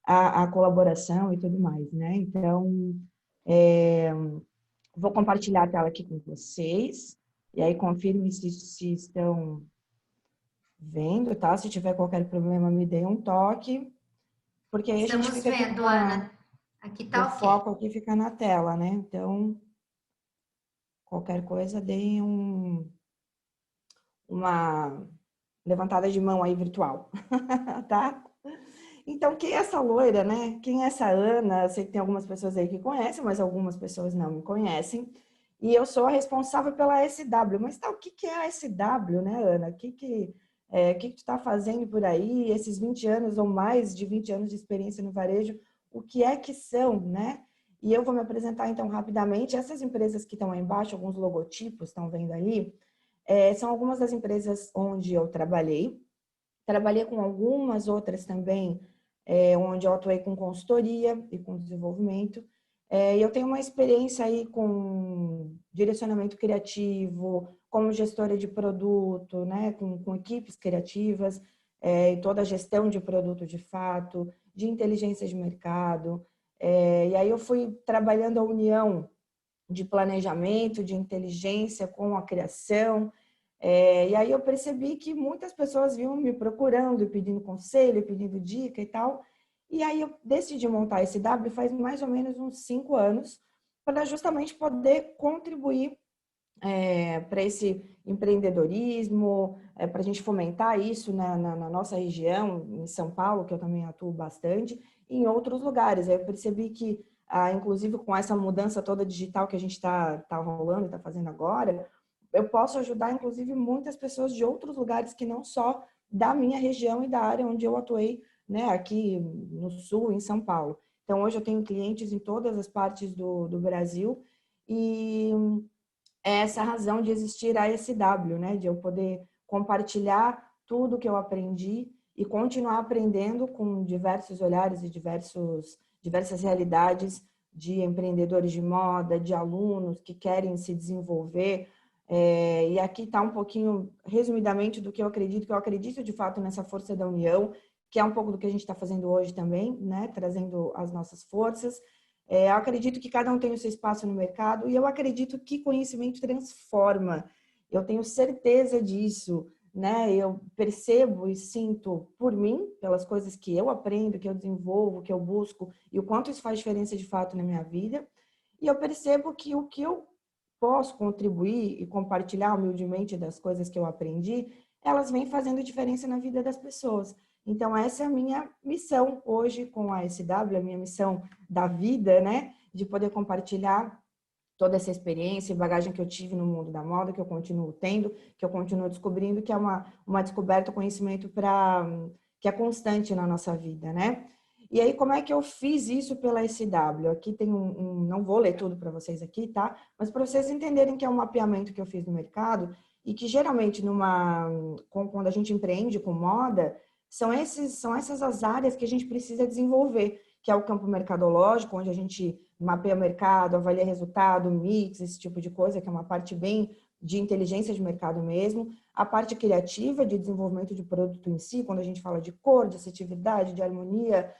a colaboração e tudo mais, né? Então, vou compartilhar a tela aqui com vocês, e aí confirme se estão vendo, tá? Se tiver qualquer problema, me dê um toque, porque aí a gente Estamos fica aqui vendo, Ana. Aqui o tá ok. foco aqui fica na tela, né? Então, qualquer coisa, deem uma levantada de mão aí virtual, tá? Então, quem é essa loira, né? Quem é essa Ana? Eu sei que tem algumas pessoas aí que conhecem, mas algumas pessoas não me conhecem. E eu sou a responsável pela SW. Mas tá, o que que é a SW, né, Ana? O que tu está fazendo por aí? Esses 20 anos ou mais de 20 anos de experiência no varejo, o que é que são, né? E eu vou me apresentar, então, rapidamente. Essas empresas que estão aí embaixo, alguns logotipos, estão vendo aí, são algumas das empresas onde eu trabalhei. Trabalhei com algumas outras também, onde eu atuei com consultoria e com desenvolvimento. E eu tenho uma experiência aí com direcionamento criativo, como gestora de produto, né, com equipes criativas, e toda a gestão de produto de fato, de inteligência de mercado. E aí eu fui trabalhando a união de planejamento, de inteligência com a criação. E aí eu percebi que muitas pessoas vinham me procurando, pedindo conselho, pedindo dica e tal. E aí eu decidi montar esse W faz mais ou menos uns 5 anos, para justamente poder contribuir para esse empreendedorismo, para a gente fomentar isso na nossa região, em São Paulo, que eu também atuo bastante, e em outros lugares. Aí eu percebi que, inclusive com essa mudança toda digital que a gente está rolando, está fazendo agora, eu posso ajudar, inclusive, muitas pessoas de outros lugares que não só da minha região e da área onde eu atuei, né, aqui no Sul, em São Paulo. Então, hoje eu tenho clientes em todas as partes do Brasil e é essa razão de existir a SW, né, de eu poder compartilhar tudo que eu aprendi e continuar aprendendo com diversos olhares e diversas realidades de empreendedores de moda, de alunos que querem se desenvolver. E aqui está um pouquinho, resumidamente, do que eu acredito de fato nessa força da união, que é um pouco do que a gente está fazendo hoje também, né? Trazendo as nossas forças. Eu acredito que cada um tem o seu espaço no mercado e eu acredito que conhecimento transforma. Eu tenho certeza disso, né? Eu percebo e sinto por mim, pelas coisas que eu aprendo, que eu desenvolvo, que eu busco e o quanto isso faz diferença de fato na minha vida. E eu percebo que o que eu posso contribuir e compartilhar humildemente das coisas que eu aprendi, elas vêm fazendo diferença na vida das pessoas. Então, essa é a minha missão hoje com a SW, a minha missão da vida, né? De poder compartilhar toda essa experiência e bagagem que eu tive no mundo da moda, que eu continuo tendo, que eu continuo descobrindo, que é uma descoberta, conhecimento que é constante na nossa vida, né? E aí, como é que eu fiz isso pela SW? Aqui tem não vou ler tudo para vocês aqui, tá? Mas para vocês entenderem que é um mapeamento que eu fiz no mercado e que geralmente quando a gente empreende com moda, são essas as áreas que a gente precisa desenvolver, que é o campo mercadológico, onde a gente mapeia o mercado, avalia resultado, mix, esse tipo de coisa, que é uma parte bem de inteligência de mercado mesmo. A parte criativa de desenvolvimento de produto em si, quando a gente fala de cor, de assertividade, de harmonia,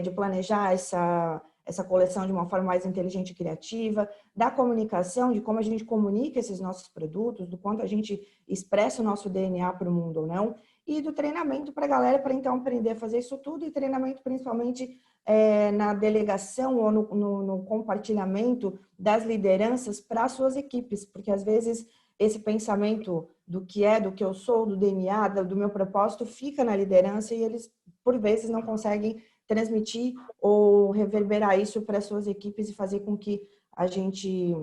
de planejar essa coleção de uma forma mais inteligente e criativa, da comunicação, de como a gente comunica esses nossos produtos, do quanto a gente expressa o nosso DNA para o mundo ou não, e do treinamento para a galera, para então aprender a fazer isso tudo, e treinamento principalmente na delegação ou no compartilhamento das lideranças para as suas equipes, porque às vezes esse pensamento do que eu sou, do DNA, do meu propósito, fica na liderança e eles, por vezes, não conseguem transmitir ou reverberar isso para as suas equipes e fazer com que a gente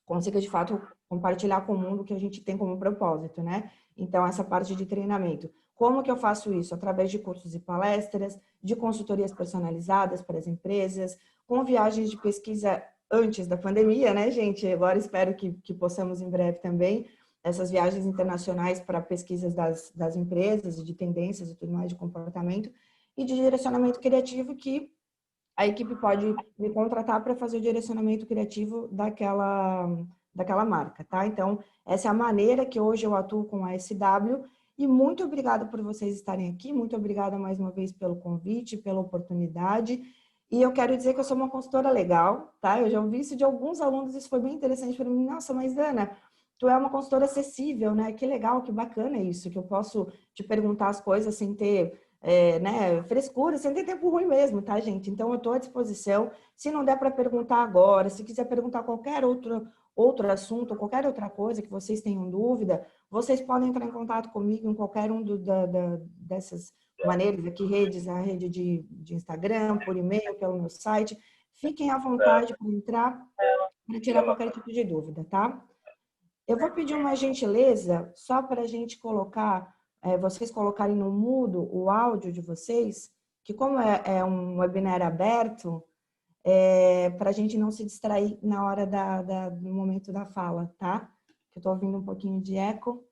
consiga, de fato, compartilhar com o mundo o que a gente tem como propósito, né? Então, essa parte de treinamento. Como que eu faço isso? Através de cursos e palestras, de consultorias personalizadas para as empresas, com viagens de pesquisa antes da pandemia, né, gente? Agora espero que possamos em breve também, essas viagens internacionais para pesquisas das empresas e de tendências e tudo mais de comportamento, e de direcionamento criativo, que a equipe pode me contratar para fazer o direcionamento criativo daquela marca, tá? Então, essa é a maneira que hoje eu atuo com a SW E muito obrigada por vocês estarem aqui, muito obrigada mais uma vez pelo convite, pela oportunidade. E eu quero dizer que eu sou uma consultora legal, tá? Eu já ouvi isso de alguns alunos, isso foi bem interessante para mim. Nossa, mas Ana, tu é uma consultora acessível, né? Que legal, que bacana isso, que eu posso te perguntar as coisas sem ter, né, frescura, sem ter tempo ruim mesmo, tá, gente? Então, eu estou à disposição. Se não der para perguntar agora, se quiser perguntar qualquer outro assunto, qualquer outra coisa que vocês tenham dúvida, vocês podem entrar em contato comigo em qualquer um dessas maneiras aqui, a rede de Instagram, por e-mail, pelo meu site. Fiquem à vontade para entrar, para tirar qualquer tipo de dúvida, tá? Eu vou pedir uma gentileza, só para a gente colocar, vocês colocarem no mudo o áudio de vocês, que como é um webinar aberto, para a gente não se distrair na hora do momento da fala, tá? Eu estou ouvindo um pouquinho de eco.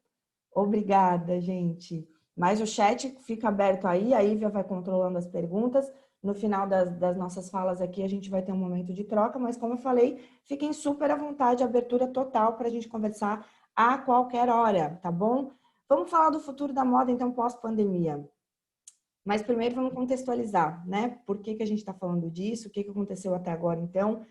Obrigada, gente. Mas o chat fica aberto aí, a Ívia vai controlando as perguntas. No final das nossas falas aqui, a gente vai ter um momento de troca, mas como eu falei, fiquem super à vontade, abertura total para a gente conversar a qualquer hora, tá bom? Vamos falar do futuro da moda, então, pós-pandemia. Mas primeiro vamos contextualizar, né? Por que a gente está falando disso? O que aconteceu até agora, então?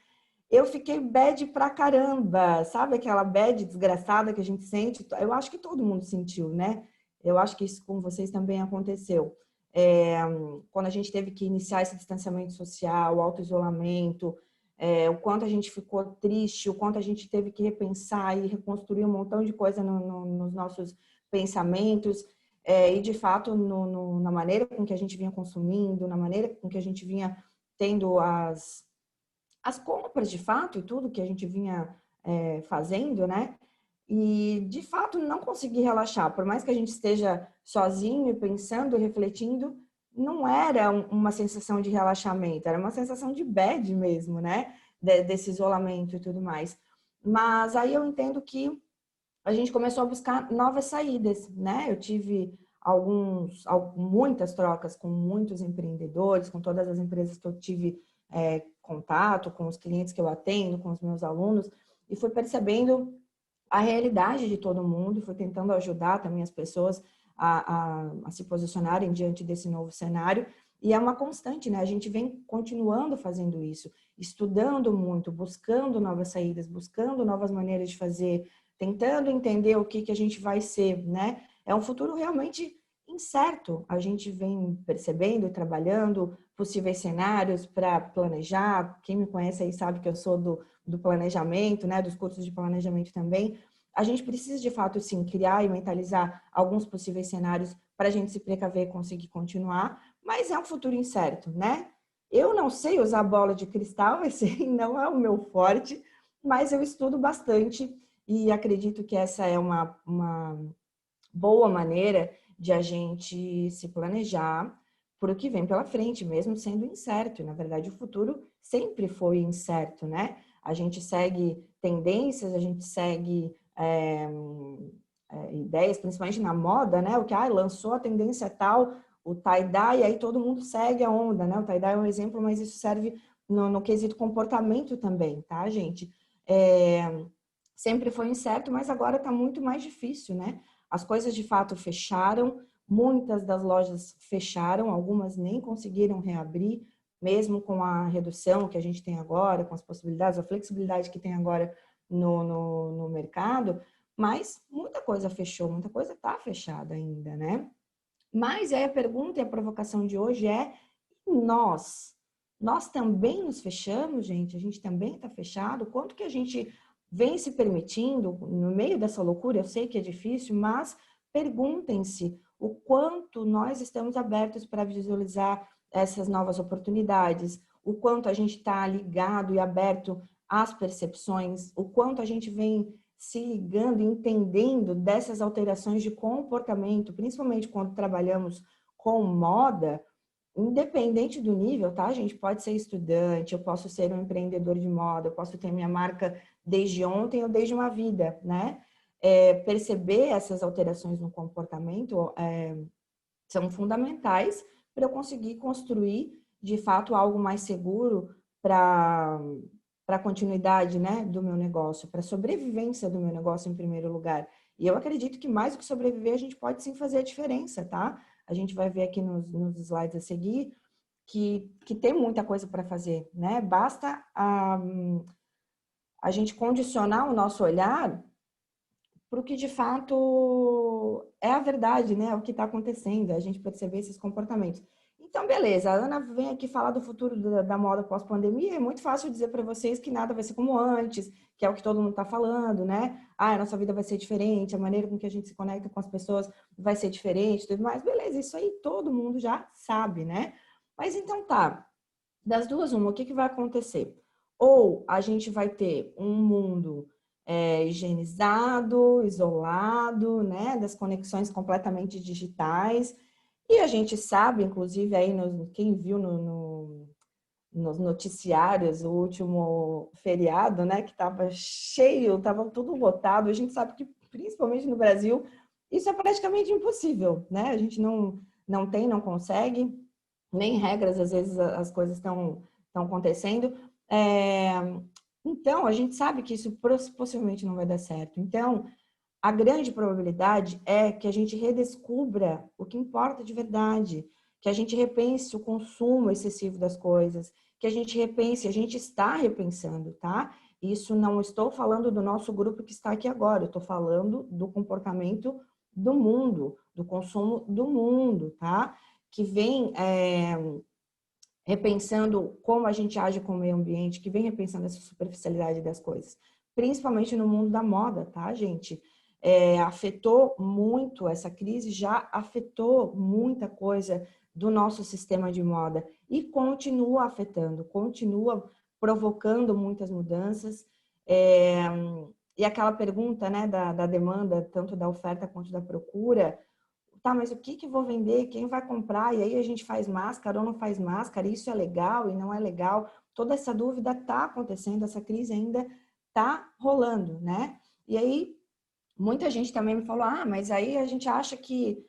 Eu fiquei bad pra caramba, sabe aquela bad desgraçada que a gente sente? Eu acho que todo mundo sentiu, né? Eu acho que isso com vocês também aconteceu. Quando a gente teve que iniciar esse distanciamento social, o auto-isolamento, o quanto a gente ficou triste, o quanto a gente teve que repensar e reconstruir um montão de coisa nos nossos pensamentos, e de fato na maneira com que a gente vinha consumindo, na maneira com que a gente vinha tendo as compras, de fato, e tudo que a gente vinha fazendo, né? E, de fato, não consegui relaxar. Por mais que a gente esteja sozinho e pensando, refletindo, não era uma sensação de relaxamento, era uma sensação de bad mesmo, né? Desse isolamento e tudo mais. Mas aí eu entendo que a gente começou a buscar novas saídas, né? Eu tive muitas trocas com muitos empreendedores, com todas as empresas que eu tive contato, com os clientes que eu atendo, com os meus alunos, e fui percebendo a realidade de todo mundo, fui tentando ajudar também as pessoas a se posicionarem diante desse novo cenário, e é uma constante, né? A gente vem continuando fazendo isso, estudando muito, buscando novas saídas, buscando novas maneiras de fazer, tentando entender o que a gente vai ser, né? É um futuro realmente incerto. A gente vem percebendo e trabalhando possíveis cenários para planejar. Quem me conhece aí sabe que eu sou do planejamento, né? Dos cursos de planejamento também. A gente precisa, de fato, sim, criar e mentalizar alguns possíveis cenários para a gente se precaver e conseguir continuar, mas é um futuro incerto, né? Eu não sei usar bola de cristal, esse não é o meu forte, mas eu estudo bastante e acredito que essa é uma boa maneira de a gente se planejar para o que vem pela frente, mesmo sendo incerto. E, na verdade, o futuro sempre foi incerto, né? A gente segue tendências, a gente segue ideias, principalmente na moda, né? O que lançou a tendência tal, o tie-dye, e aí todo mundo segue a onda, né? O tie-dye é um exemplo, mas isso serve no quesito comportamento também, tá, gente? Sempre foi incerto, mas agora está muito mais difícil, né? As coisas de fato fecharam, muitas das lojas fecharam, algumas nem conseguiram reabrir, mesmo com a redução que a gente tem agora, com as possibilidades, a flexibilidade que tem agora no mercado, mas muita coisa fechou, muita coisa está fechada ainda, né? Mas aí a pergunta e a provocação de hoje é: nós? Nós também nos fechamos, gente? A gente também está fechado? Quanto que a gente vem se permitindo no meio dessa loucura? Eu sei que é difícil, mas perguntem-se o quanto nós estamos abertos para visualizar essas novas oportunidades, o quanto a gente está ligado e aberto às percepções, o quanto a gente vem se ligando e entendendo dessas alterações de comportamento, principalmente quando trabalhamos com moda, independente do nível, tá, gente? Pode ser estudante, eu posso ser um empreendedor de moda, eu posso ter minha marca desde ontem ou desde uma vida, né? Perceber essas alterações no comportamento são fundamentais para eu conseguir construir, de fato, algo mais seguro para a continuidade, né, do meu negócio, para a sobrevivência do meu negócio em primeiro lugar. E eu acredito que mais do que sobreviver, a gente pode sim fazer a diferença, tá? A gente vai ver aqui nos slides a seguir que tem muita coisa para fazer, né? Basta a gente condicionar o nosso olhar para o que de fato é a verdade, né? O que está acontecendo, a gente perceber esses comportamentos. Então, beleza, a Ana vem aqui falar do futuro da moda pós-pandemia. É muito fácil dizer para vocês que nada vai ser como antes, que é o que todo mundo está falando, né? Ah, a nossa vida vai ser diferente, a maneira com que a gente se conecta com as pessoas vai ser diferente, tudo mais. Beleza, isso aí todo mundo já sabe, né? Mas então tá, das duas, uma, o que vai acontecer? Ou a gente vai ter um mundo higienizado, isolado, né, das conexões completamente digitais, e a gente sabe, inclusive, aí quem viu nos noticiários o último feriado, né, que estava cheio, estava tudo lotado, a gente sabe que, principalmente no Brasil, isso é praticamente impossível, né, a gente não tem, não consegue, nem regras, às vezes as coisas estão acontecendo. Então, a gente sabe que isso possivelmente não vai dar certo. Então, a grande probabilidade é que a gente redescubra o que importa de verdade, que a gente repense o consumo excessivo das coisas, que a gente repense, a gente está repensando, tá? Isso não estou falando do nosso grupo que está aqui agora, eu estou falando do comportamento do mundo, do consumo do mundo, tá? Que vem repensando como a gente age com o meio ambiente, que vem repensando essa superficialidade das coisas, principalmente no mundo da moda, tá, gente? Afetou muito, essa crise já afetou muita coisa do nosso sistema de moda e continua afetando, continua provocando muitas mudanças. E aquela pergunta, né, da demanda, tanto da oferta quanto da procura, tá, mas o que vou vender? Quem vai comprar? E aí a gente faz máscara ou não faz máscara? Isso é legal e não é legal? Toda essa dúvida está acontecendo, essa crise ainda está rolando, né? E aí muita gente também me falou, mas aí a gente acha que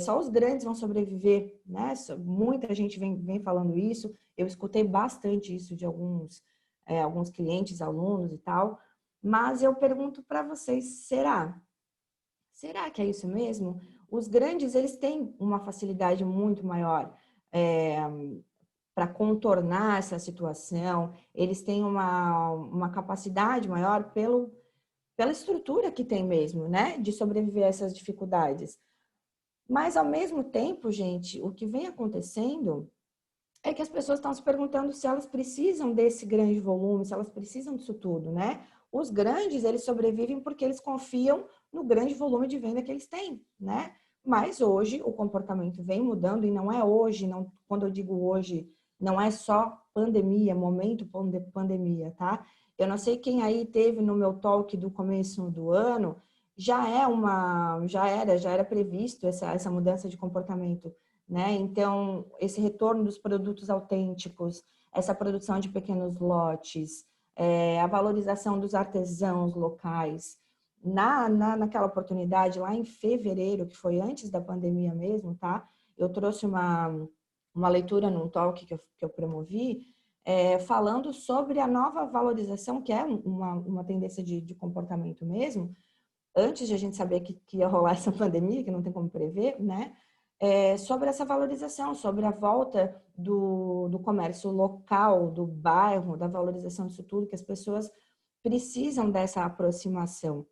só os grandes vão sobreviver, né? Muita gente vem falando isso. Eu escutei bastante isso de alguns clientes, alunos e tal. Mas eu pergunto para vocês, será? Será que é isso mesmo? Os grandes, eles têm uma facilidade muito maior para contornar essa situação, eles têm uma capacidade maior pela estrutura que tem mesmo, né? De sobreviver a essas dificuldades. Mas, ao mesmo tempo, gente, o que vem acontecendo é que as pessoas estão se perguntando se elas precisam desse grande volume, se elas precisam disso tudo, né? Os grandes, eles sobrevivem porque eles confiam no grande volume de venda que eles têm, né? Mas hoje o comportamento vem mudando e não é hoje, não, quando eu digo hoje, não é só pandemia, momento pandemia, tá? Eu não sei quem aí teve no meu talk do começo do ano, já era previsto essa mudança de comportamento, né? Então, esse retorno dos produtos autênticos, essa produção de pequenos lotes, a valorização dos artesãos locais. Naquela oportunidade, lá em fevereiro, que foi antes da pandemia mesmo, tá? Eu trouxe uma leitura num talk que eu promovi, falando sobre a nova valorização, que é uma tendência de comportamento mesmo, antes de a gente saber que ia rolar essa pandemia, que não tem como prever, né? Sobre essa valorização, sobre a volta do comércio local, do bairro, da valorização disso tudo, que as pessoas precisam dessa aproximação.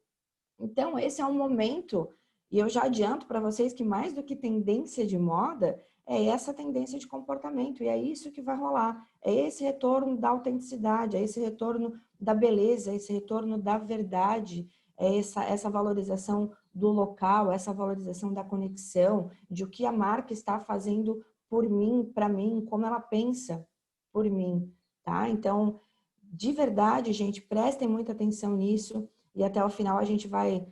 Então, esse é um momento, e eu já adianto para vocês que mais do que tendência de moda, é essa tendência de comportamento, e é isso que vai rolar. É esse retorno da autenticidade, é esse retorno da beleza, é esse retorno da verdade, é essa valorização do local, essa valorização da conexão, de o que a marca está fazendo por mim, para mim, como ela pensa por mim, tá? Então, de verdade, gente, prestem muita atenção nisso e até o final a gente vai,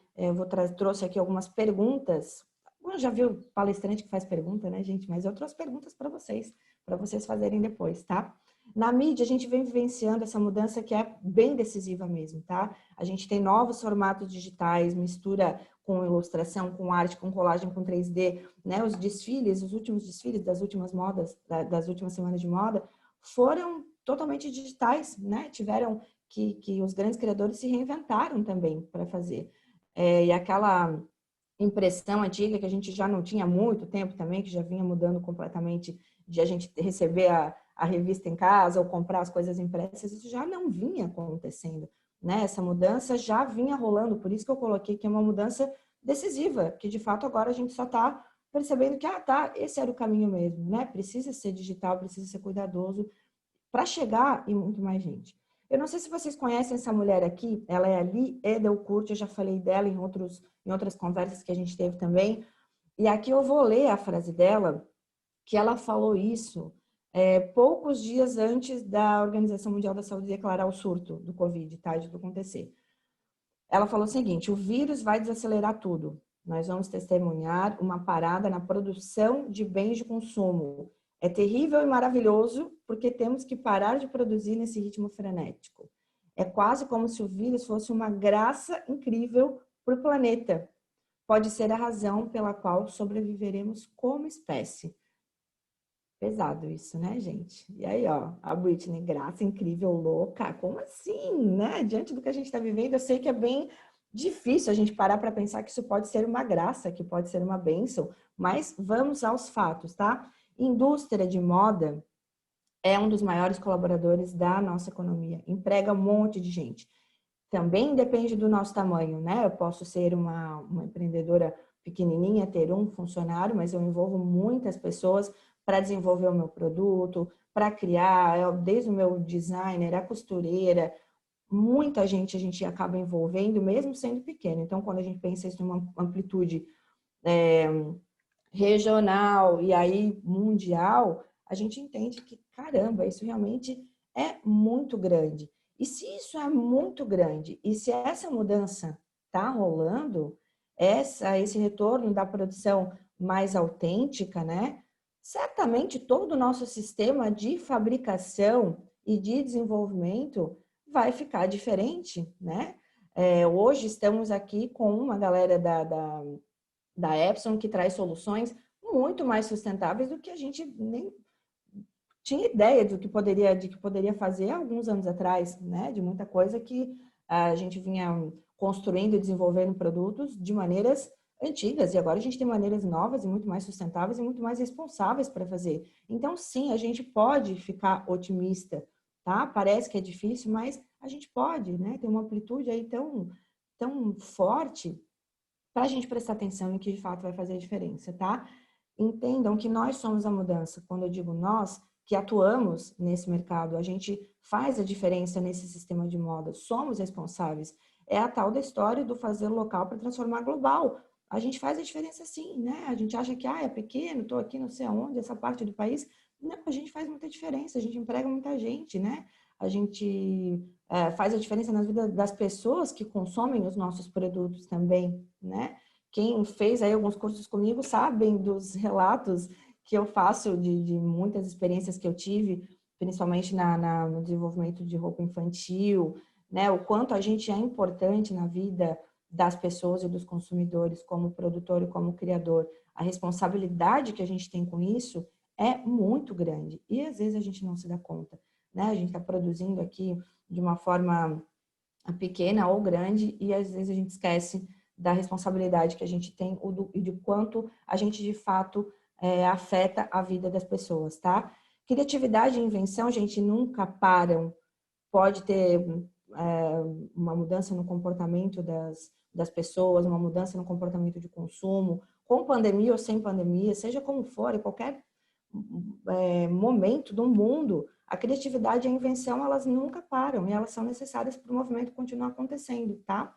trouxe aqui algumas perguntas. Eu já viu palestrante que faz pergunta, né, gente? Mas eu trouxe perguntas para vocês fazerem depois, tá? Na mídia, a gente vem vivenciando essa mudança que é bem decisiva mesmo, tá? A gente tem novos formatos digitais, mistura com ilustração, com arte, com colagem, com 3D, né? Os desfiles, os últimos desfiles das últimas modas, das últimas semanas de moda, foram totalmente digitais, né? Tiveram que os grandes criadores se reinventaram também para fazer. e aquela impressão antiga que a gente já não tinha há muito tempo também, que já vinha mudando completamente, de a gente receber a revista em casa ou comprar as coisas impressas, isso já não vinha acontecendo, né? Essa mudança já vinha rolando, por isso que eu coloquei que é uma mudança decisiva, que de fato agora a gente só está percebendo que, esse era o caminho mesmo, né? Precisa ser digital, precisa ser cuidadoso para chegar em muito mais gente. Eu não sei se vocês conhecem essa mulher aqui, ela é a Lee Edelkurt, eu já falei dela em outras conversas que a gente teve também, e aqui eu vou ler a frase dela, que ela falou isso poucos dias antes da Organização Mundial da Saúde declarar o surto do Covid, tá? De acontecer. Ela falou o seguinte: o vírus vai desacelerar tudo. Nós vamos testemunhar uma parada na produção de bens de consumo. É terrível e maravilhoso porque temos que parar de produzir nesse ritmo frenético. É quase como se o vírus fosse uma graça incrível para o planeta. Pode ser a razão pela qual sobreviveremos como espécie. Pesado isso, né, gente? E aí, ó, a Britney, graça, incrível, louca. Como assim, né? Diante do que a gente está vivendo, eu sei que é bem difícil a gente parar para pensar que isso pode ser uma graça, que pode ser uma bênção, mas vamos aos fatos, tá? Indústria de moda é um dos maiores colaboradores da nossa economia, emprega um monte de gente. Também depende do nosso tamanho, né? Eu posso ser uma empreendedora pequenininha, ter um funcionário, mas eu envolvo muitas pessoas para desenvolver o meu produto, para criar, desde o meu designer, a costureira, muita gente a gente acaba envolvendo, mesmo sendo pequeno. Então, quando a gente pensa isso numa amplitude é, regional e aí mundial, a gente entende que, caramba, isso realmente é muito grande. E se isso é muito grande, e se essa mudança está rolando, esse retorno da produção mais autêntica, né? Certamente todo o nosso sistema de fabricação e de desenvolvimento vai ficar diferente, né? Hoje estamos aqui com uma galera da Epson, que traz soluções muito mais sustentáveis do que a gente nem tinha ideia de que poderia fazer alguns anos atrás, né? De muita coisa que a gente vinha construindo e desenvolvendo produtos de maneiras antigas, e agora a gente tem maneiras novas e muito mais sustentáveis e muito mais responsáveis para fazer. Então, sim, a gente pode ficar otimista, tá? Parece que é difícil, mas a gente pode, né? Tem uma amplitude aí tão forte para a gente prestar atenção em que de fato vai fazer a diferença, tá? Entendam que nós somos a mudança. Quando eu digo nós, que atuamos nesse mercado, a gente faz a diferença nesse sistema de moda, somos responsáveis. É a tal da história do fazer local para transformar global. A gente faz a diferença sim, né? A gente acha que é pequeno, estou aqui não sei aonde, essa parte do país. Não, a gente faz muita diferença, a gente emprega muita gente, né? A gente faz a diferença na vida das pessoas que consomem os nossos produtos também, né? Quem fez aí alguns cursos comigo sabem dos relatos que eu faço de muitas experiências que eu tive, principalmente no desenvolvimento de roupa infantil, né? O quanto a gente é importante na vida das pessoas e dos consumidores como produtor e como criador. A responsabilidade que a gente tem com isso é muito grande e às vezes a gente não se dá conta, né? A gente está produzindo aqui de uma forma pequena ou grande e às vezes a gente esquece da responsabilidade que a gente tem e de quanto a gente de fato afeta a vida das pessoas, tá? Criatividade e invenção, gente, nunca param. Pode ter uma mudança no comportamento das pessoas, uma mudança no comportamento de consumo, com pandemia ou sem pandemia, seja como for, em qualquer momento do mundo, a criatividade e a invenção, elas nunca param e elas são necessárias para o movimento continuar acontecendo, tá?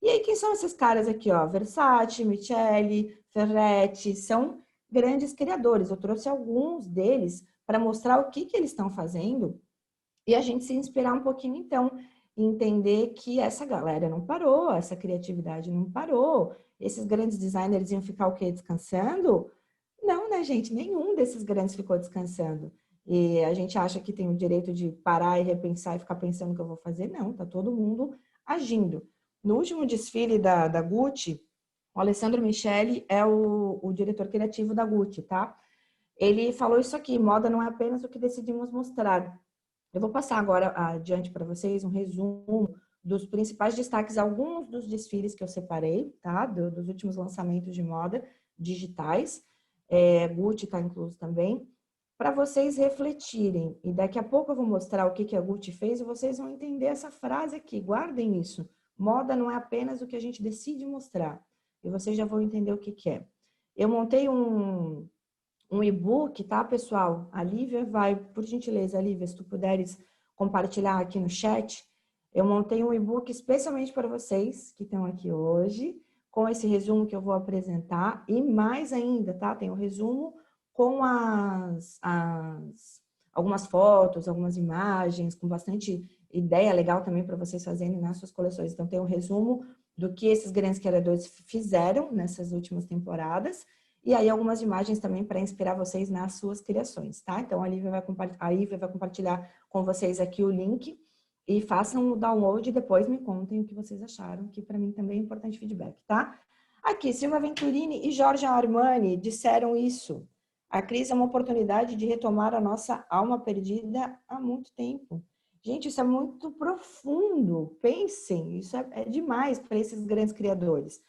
E aí, quem são esses caras aqui, ó? Versace, Michele, Ferretti, são grandes criadores. Eu trouxe alguns deles para mostrar o que eles estão fazendo e a gente se inspirar um pouquinho, então, e entender que essa galera não parou, essa criatividade não parou, esses grandes designers iam ficar o quê? Descansando? Não, né, gente? Nenhum desses grandes ficou descansando. E a gente acha que tem o direito de parar e repensar e ficar pensando o que eu vou fazer. Não, tá todo mundo agindo. No último desfile da Gucci, o Alessandro Michele é o diretor criativo da Gucci, tá? Ele falou isso aqui: moda não é apenas o que decidimos mostrar. Eu vou passar agora adiante para vocês um resumo dos principais destaques, alguns dos desfiles que eu separei, tá? Dos últimos lançamentos de moda digitais. Gucci está incluso também, para vocês refletirem. E daqui a pouco eu vou mostrar o que a Gucci fez e vocês vão entender essa frase aqui. Guardem isso. Moda não é apenas o que a gente decide mostrar. E vocês já vão entender o que é. Eu montei um e-book, tá, pessoal? A Lívia vai, por gentileza, Lívia, se tu puderes compartilhar aqui no chat. Eu montei um e-book especialmente para vocês que estão aqui hoje, com esse resumo que eu vou apresentar e mais ainda, tá? Tem o resumo com algumas fotos, algumas imagens, com bastante ideia legal também para vocês fazerem nas suas coleções. Então, tem um resumo do que esses grandes criadores fizeram nessas últimas temporadas e aí algumas imagens também para inspirar vocês nas suas criações, tá? Então, a Lívia vai compartilhar com vocês aqui o link e façam o download e depois me contem o que vocês acharam, que para mim também é importante feedback, tá? Aqui, Silvia Venturini e Giorgio Armani disseram isso. A crise é uma oportunidade de retomar a nossa alma perdida há muito tempo. Gente, isso é muito profundo. Pensem, isso é demais para esses grandes criadores.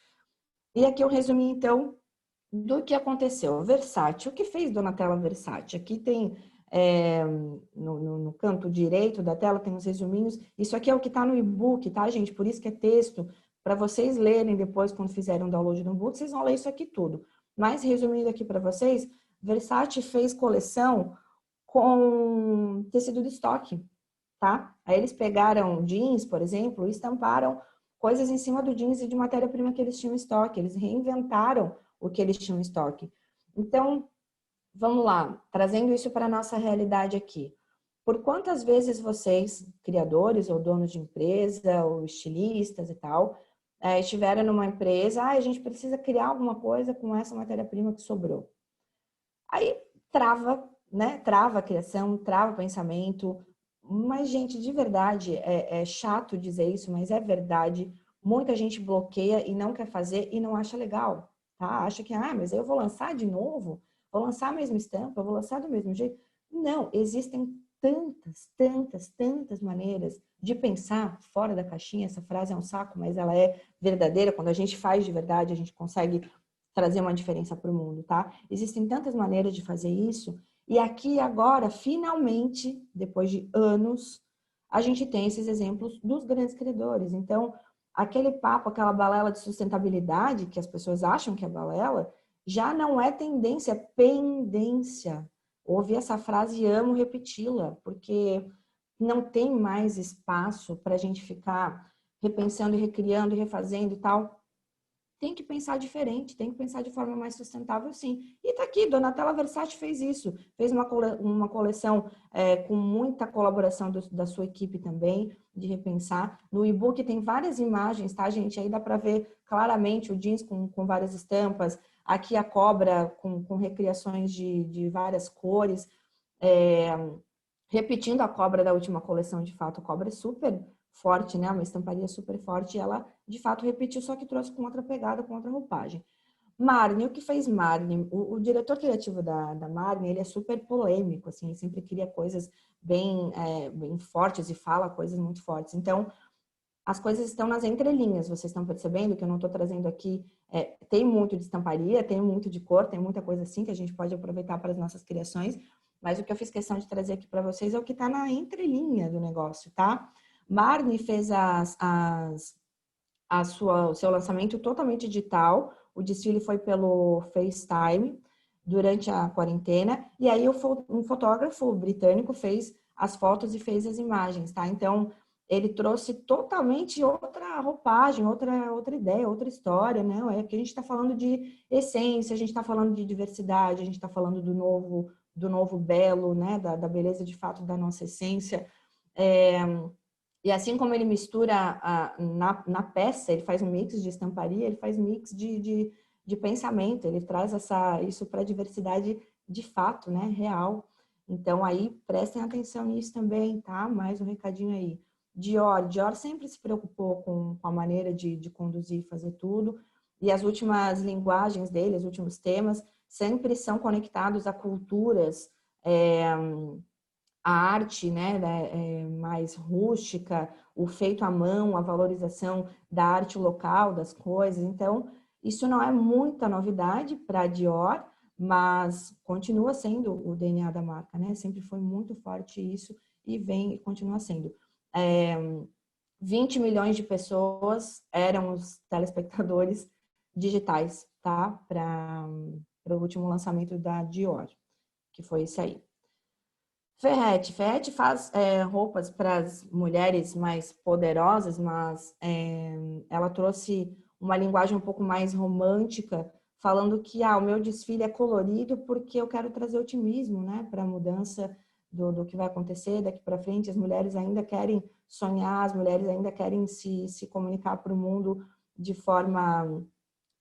E aqui eu resumi, então, do que aconteceu. Versace, o que fez Donatella Versace? Aqui tem, no canto direito da tela, tem os resuminhos. Isso aqui é o que está no e-book, tá, gente? Por isso que é texto, para vocês lerem depois, quando fizerem o download no e-book, vocês vão ler isso aqui tudo. Mas, resumindo aqui para vocês, Versace fez coleção com tecido de estoque, tá? Aí eles pegaram jeans, por exemplo, e estamparam coisas em cima do jeans e de matéria-prima que eles tinham em estoque. Eles reinventaram o que eles tinham em estoque. Então, vamos lá, trazendo isso para a nossa realidade aqui. Por quantas vezes vocês, criadores ou donos de empresa, ou estilistas e tal, estiveram numa empresa, a gente precisa criar alguma coisa com essa matéria-prima que sobrou. Aí trava, né? Trava a criação, trava o pensamento. Mas, gente, de verdade, é chato dizer isso, mas é verdade. Muita gente bloqueia e não quer fazer e não acha legal, tá? Acha que, mas eu vou lançar de novo, vou lançar a mesma estampa, vou lançar do mesmo jeito. Não, existem tantas maneiras de pensar fora da caixinha. Essa frase é um saco, mas ela é verdadeira. Quando a gente faz de verdade, a gente consegue trazer uma diferença para o mundo, tá? Existem tantas maneiras de fazer isso. E aqui agora, finalmente, depois de anos, a gente tem esses exemplos dos grandes criadores. Então, aquele papo, aquela balela de sustentabilidade, que as pessoas acham que é balela, já não é tendência, é pendência. Ouvi essa frase e amo repeti-la, porque não tem mais espaço para a gente ficar repensando e recriando e refazendo e tal. Tem que pensar diferente, tem que pensar de forma mais sustentável, sim. E tá aqui, Donatella Versace fez isso, fez uma coleção com muita colaboração da sua equipe também, de repensar. No e-book tem várias imagens, tá, gente? Aí dá para ver claramente o jeans com várias estampas, aqui a cobra com recriações de várias cores, repetindo a cobra da última coleção, de fato, a cobra é super forte, né? Uma estamparia super forte e ela, de fato, repetiu, só que trouxe com outra pegada, com outra roupagem. Marni, o que fez Marni? O diretor criativo da Marni, ele é super polêmico, assim, ele sempre cria coisas bem fortes e fala coisas muito fortes. Então, as coisas estão nas entrelinhas, vocês estão percebendo que eu não estou trazendo aqui, tem muito de estamparia, tem muito de cor, tem muita coisa assim que a gente pode aproveitar para as nossas criações, mas o que eu fiz questão de trazer aqui para vocês é o que está na entrelinha do negócio, tá? Marni fez o seu lançamento totalmente digital. O desfile foi pelo FaceTime durante a quarentena. E aí um fotógrafo britânico fez as fotos e fez as imagens, tá? Então, ele trouxe totalmente outra roupagem, outra ideia, outra história, né? É que a gente está falando de essência, a gente está falando de diversidade, a gente está falando do novo belo, né? Da beleza de fato da nossa essência. E assim como ele mistura na peça, ele faz um mix de estamparia, ele faz mix de pensamento, ele traz isso para a diversidade de fato, né, real. Então aí prestem atenção nisso também, tá? Mais um recadinho aí. Dior sempre se preocupou com a maneira de conduzir e fazer tudo, e as últimas linguagens dele, os últimos temas, sempre são conectados a culturas a arte, né, mais rústica, o feito à mão, a valorização da arte local, das coisas. Então, isso não é muita novidade para a Dior, mas continua sendo o DNA da marca, né? Sempre foi muito forte isso e continua sendo. 20 milhões de pessoas eram os telespectadores digitais, tá? Para o último lançamento da Dior, que foi esse aí. Ferrete faz roupas para as mulheres mais poderosas, mas ela trouxe uma linguagem um pouco mais romântica, falando que o meu desfile é colorido porque eu quero trazer otimismo, né, para a mudança do que vai acontecer daqui para frente. As mulheres ainda querem sonhar, as mulheres ainda querem se comunicar para o mundo de forma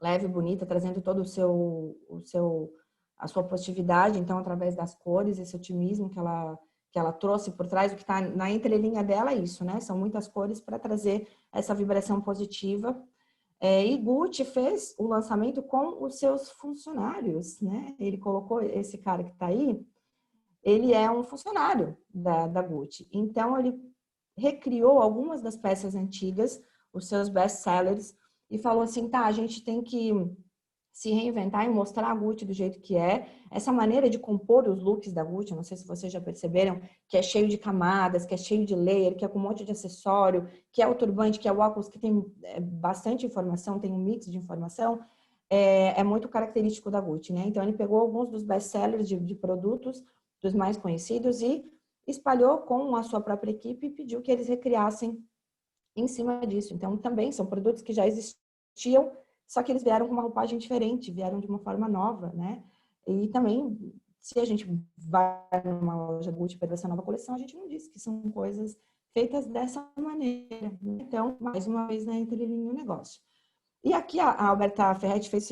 leve e bonita, trazendo todo a sua positividade, então, através das cores, esse otimismo que ela trouxe por trás, o que está na entrelinha dela é isso, né? São muitas cores para trazer essa vibração positiva. E Gucci fez o lançamento com os seus funcionários, né? Ele colocou esse cara que está aí, ele é um funcionário da Gucci. Então, ele recriou algumas das peças antigas, os seus best-sellers, e falou assim, tá, a gente tem que se reinventar e mostrar a Gucci do jeito que é. Essa maneira de compor os looks da Gucci, não sei se vocês já perceberam, que é cheio de camadas, que é cheio de layer, que é com um monte de acessório, que é o turbante, que é o óculos, que tem bastante informação, tem um mix de informação, é muito característico da Gucci, né? Então, ele pegou alguns dos best-sellers de produtos, dos mais conhecidos, e espalhou com a sua própria equipe e pediu que eles recriassem em cima disso. Então, também são produtos que já existiam, só que eles vieram com uma roupagem diferente, vieram de uma forma nova, né? E também, se a gente vai numa loja Gucci para ver essa nova coleção, a gente não diz que são coisas feitas dessa maneira. Então, mais uma vez, na entrelinha o negócio. E aqui a Alberta Ferretti fez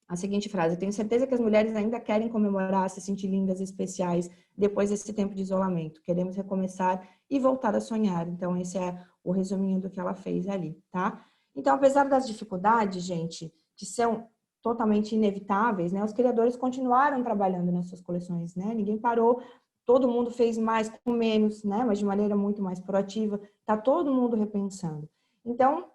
a seguinte frase: tenho certeza que as mulheres ainda querem comemorar, se sentir lindas e especiais depois desse tempo de isolamento. Queremos recomeçar e voltar a sonhar. Então, esse é o resuminho do que ela fez ali, tá? Então, apesar das dificuldades, gente, que são totalmente inevitáveis, né? Os criadores continuaram trabalhando nas suas coleções, né? Ninguém parou, todo mundo fez mais com menos, né? Mas de maneira muito mais proativa. Tá todo mundo repensando. Então,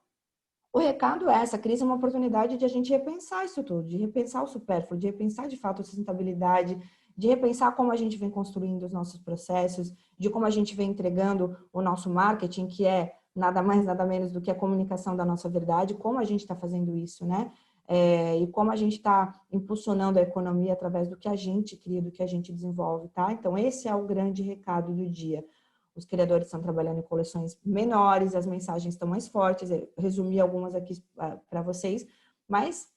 o recado é essa crise é uma oportunidade de a gente repensar isso tudo, de repensar o supérfluo, de repensar de fato a sustentabilidade, de repensar como a gente vem construindo os nossos processos, de como a gente vem entregando o nosso marketing, que é nada mais, nada menos do que a comunicação da nossa verdade, como a gente está fazendo isso, né? E como a gente está impulsionando a economia através do que a gente cria, do que a gente desenvolve, tá? Então, esse é o grande recado do dia. Os criadores estão trabalhando em coleções menores, as mensagens estão mais fortes. Eu resumi algumas aqui para vocês, mas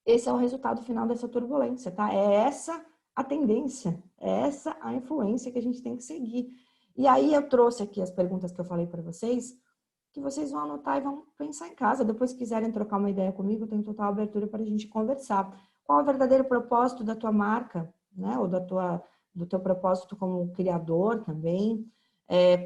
esse é o resultado final dessa turbulência, tá? É essa a tendência, é essa a influência que a gente tem que seguir. E aí eu trouxe aqui as perguntas que eu falei para vocês, que vocês vão anotar e vão pensar em casa. Depois, se quiserem trocar uma ideia comigo, eu tenho total abertura para a gente conversar. Qual é o verdadeiro propósito da tua marca, né? Ou do teu propósito como criador também?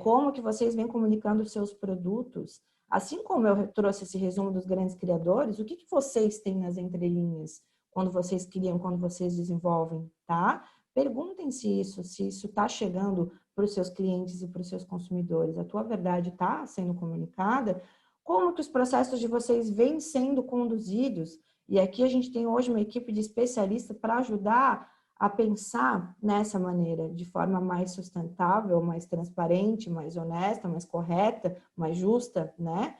Como que vocês vêm comunicando os seus produtos? Assim como eu trouxe esse resumo dos grandes criadores, o que vocês têm nas entrelinhas quando vocês criam, quando vocês desenvolvem, tá? Perguntem se isso está chegando para os seus clientes e para os seus consumidores. A tua verdade está sendo comunicada? Como que os processos de vocês vêm sendo conduzidos? E aqui a gente tem hoje uma equipe de especialistas para ajudar a pensar nessa maneira, de forma mais sustentável, mais transparente, mais honesta, mais correta, mais justa, né?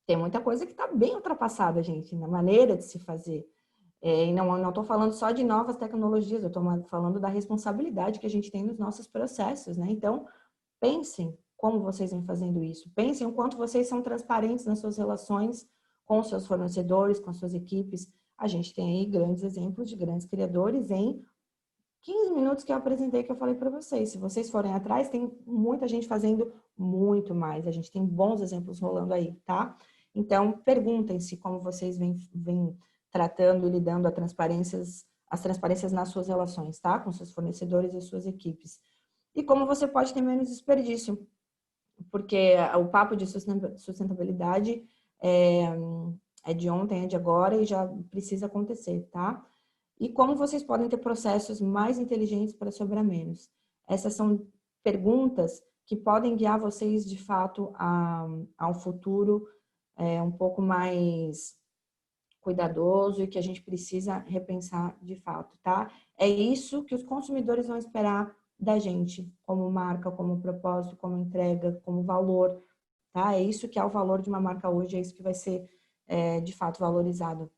Tem muita coisa que está bem ultrapassada, gente, na maneira de se fazer. E não estou falando só de novas tecnologias, eu estou falando da responsabilidade que a gente tem nos nossos processos, né? Então, pensem como vocês vêm fazendo isso. Pensem o quanto vocês são transparentes nas suas relações com os seus fornecedores, com as suas equipes. A gente tem aí grandes exemplos de grandes criadores em 15 minutos que eu apresentei, que eu falei para vocês. Se vocês forem atrás, tem muita gente fazendo muito mais. A gente tem bons exemplos rolando aí, tá? Então, perguntem-se como vocês vêm tratando e lidando as transparências nas suas relações, tá? Com seus fornecedores e suas equipes. E como você pode ter menos desperdício. Porque o papo de sustentabilidade é de ontem, é de agora e já precisa acontecer, tá? E como vocês podem ter processos mais inteligentes para sobrar menos. Essas são perguntas que podem guiar vocês, de fato, a um futuro um pouco mais cuidadoso e que a gente precisa repensar de fato, tá? É isso que os consumidores vão esperar da gente, como marca, como propósito, como entrega, como valor, tá? É isso que é o valor de uma marca hoje, é isso que vai ser, de fato, valorizado.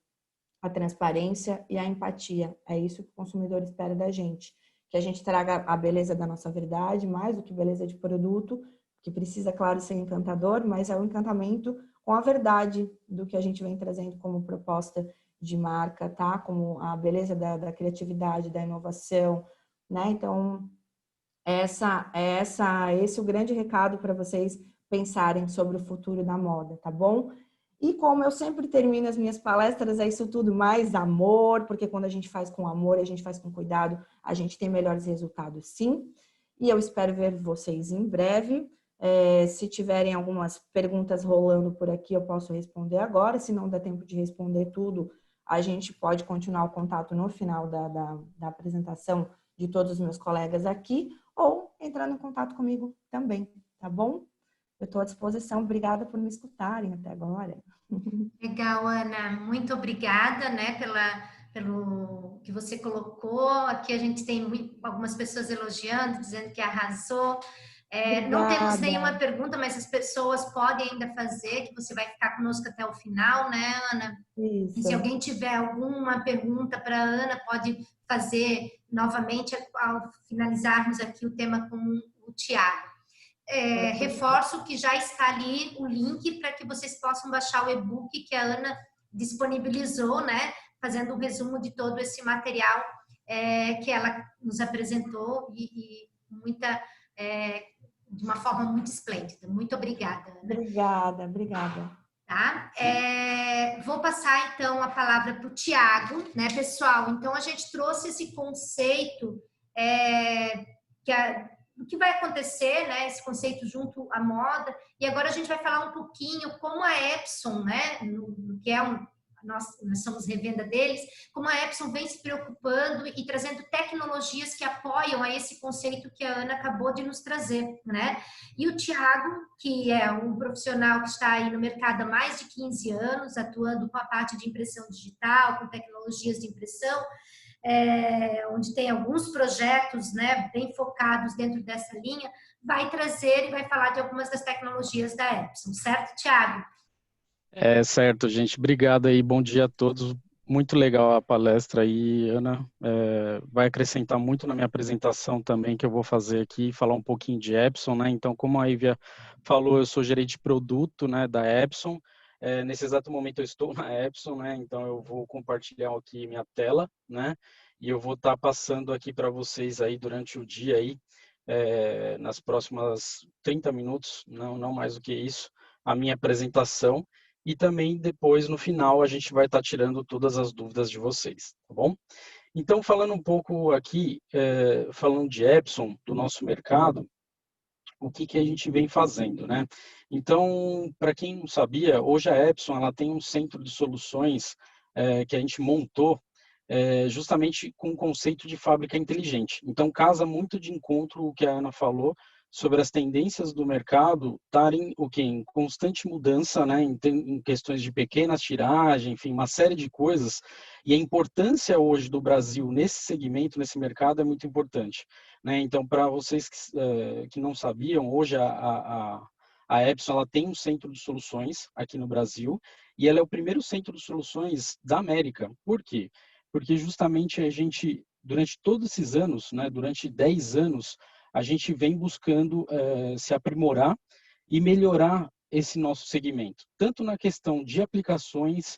A transparência e a empatia, é isso que o consumidor espera da gente. Que a gente traga a beleza da nossa verdade, mais do que beleza de produto, que precisa, claro, ser encantador, mas é o encantamento com a verdade do que a gente vem trazendo como proposta de marca, tá? Como a beleza da criatividade, da inovação, né? Então, esse é o grande recado para vocês pensarem sobre o futuro da moda, tá bom? E como eu sempre termino as minhas palestras, é isso tudo mais amor, porque quando a gente faz com amor, a gente faz com cuidado, a gente tem melhores resultados, sim. E eu espero ver vocês em breve. Se tiverem algumas perguntas rolando por aqui, eu posso responder agora. Se não der tempo de responder tudo, a gente pode continuar o contato no final da apresentação de todos os meus colegas aqui, ou entrando em contato comigo também, tá bom? Eu estou à disposição. Obrigada por me escutarem até agora. Legal, Ana. Muito obrigada, né, pelo que você colocou. Aqui a gente tem algumas pessoas elogiando, dizendo que arrasou. Não temos nenhuma Obrigada. pergunta, mas as pessoas podem ainda fazer, que você vai ficar conosco até o final, né, Ana? E se Isso. alguém tiver alguma pergunta para a Ana, pode fazer novamente ao finalizarmos aqui o tema com o Tiago. Reforço que já está ali o link para que vocês possam baixar o e-book que a Ana disponibilizou, né? Fazendo um resumo de todo esse material que ela nos apresentou e de uma forma muito esplêndida. Muito obrigada, Ana. Obrigada, obrigada. Tá? Vou passar então a palavra para o Tiago, né, pessoal? Então a gente trouxe esse conceito do que vai acontecer, né? Esse conceito junto à moda, e agora a gente vai falar um pouquinho como a Epson, né? Que é nós somos revenda deles, como a Epson vem se preocupando e trazendo tecnologias que apoiam a esse conceito que a Ana acabou de nos trazer, né? E o Tiago, que é um profissional que está aí no mercado há mais de 15 anos, atuando com a parte de impressão digital, com tecnologias de impressão, onde tem alguns projetos, né, bem focados dentro dessa linha, vai trazer e vai falar de algumas das tecnologias da Epson, certo, Tiago? Certo, gente. Obrigado aí. Bom dia a todos. Muito legal a palestra aí, Ana. Vai acrescentar muito na minha apresentação também que eu vou fazer aqui, falar um pouquinho de Epson, né? Então, como a Ivia falou, eu sou gerente de produto, né, da Epson. Nesse exato momento eu estou na Epson, né? Então eu vou compartilhar aqui minha tela, né? E eu vou estar passando aqui para vocês aí durante o dia aí, nas próximas 30 minutos, não mais do que isso, a minha apresentação. E também depois, no final, a gente vai estar tirando todas as dúvidas de vocês, tá bom? Então, falando um pouco aqui, falando de Epson, do nosso mercado, o que a gente vem fazendo, né? Então, para quem não sabia, hoje a Epson ela tem um centro de soluções que a gente montou justamente com o conceito de fábrica inteligente. Então, casa muito de encontro o que a Ana falou sobre as tendências do mercado estarem em constante mudança, né, em questões de pequenas tiragens, enfim, uma série de coisas. E a importância hoje do Brasil nesse segmento, nesse mercado, é muito importante, né? Então, para vocês que não sabiam, hoje a Epson ela tem um centro de soluções aqui no Brasil e ela é o primeiro centro de soluções da América. Por quê? Porque justamente a gente, durante todos esses anos, né, durante 10 anos, a gente vem buscando se aprimorar e melhorar esse nosso segmento, tanto na questão de aplicações,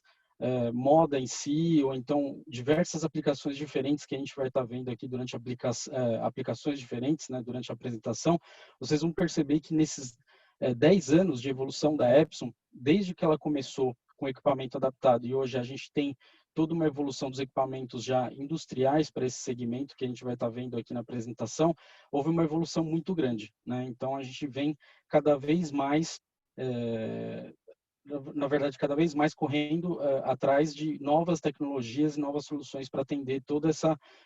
moda em si, ou então diversas aplicações diferentes que a gente vai estar vendo aqui durante aplicações diferentes, né, durante a apresentação, vocês vão perceber que nesses 10 anos de evolução da Epson, desde que ela começou com equipamento adaptado e hoje a gente tem toda uma evolução dos equipamentos já industriais para esse segmento que a gente vai estar vendo aqui na apresentação, houve uma evolução muito grande, né? Então a gente vem cada vez mais na verdade, cada vez mais correndo atrás de novas tecnologias e novas soluções para atender todo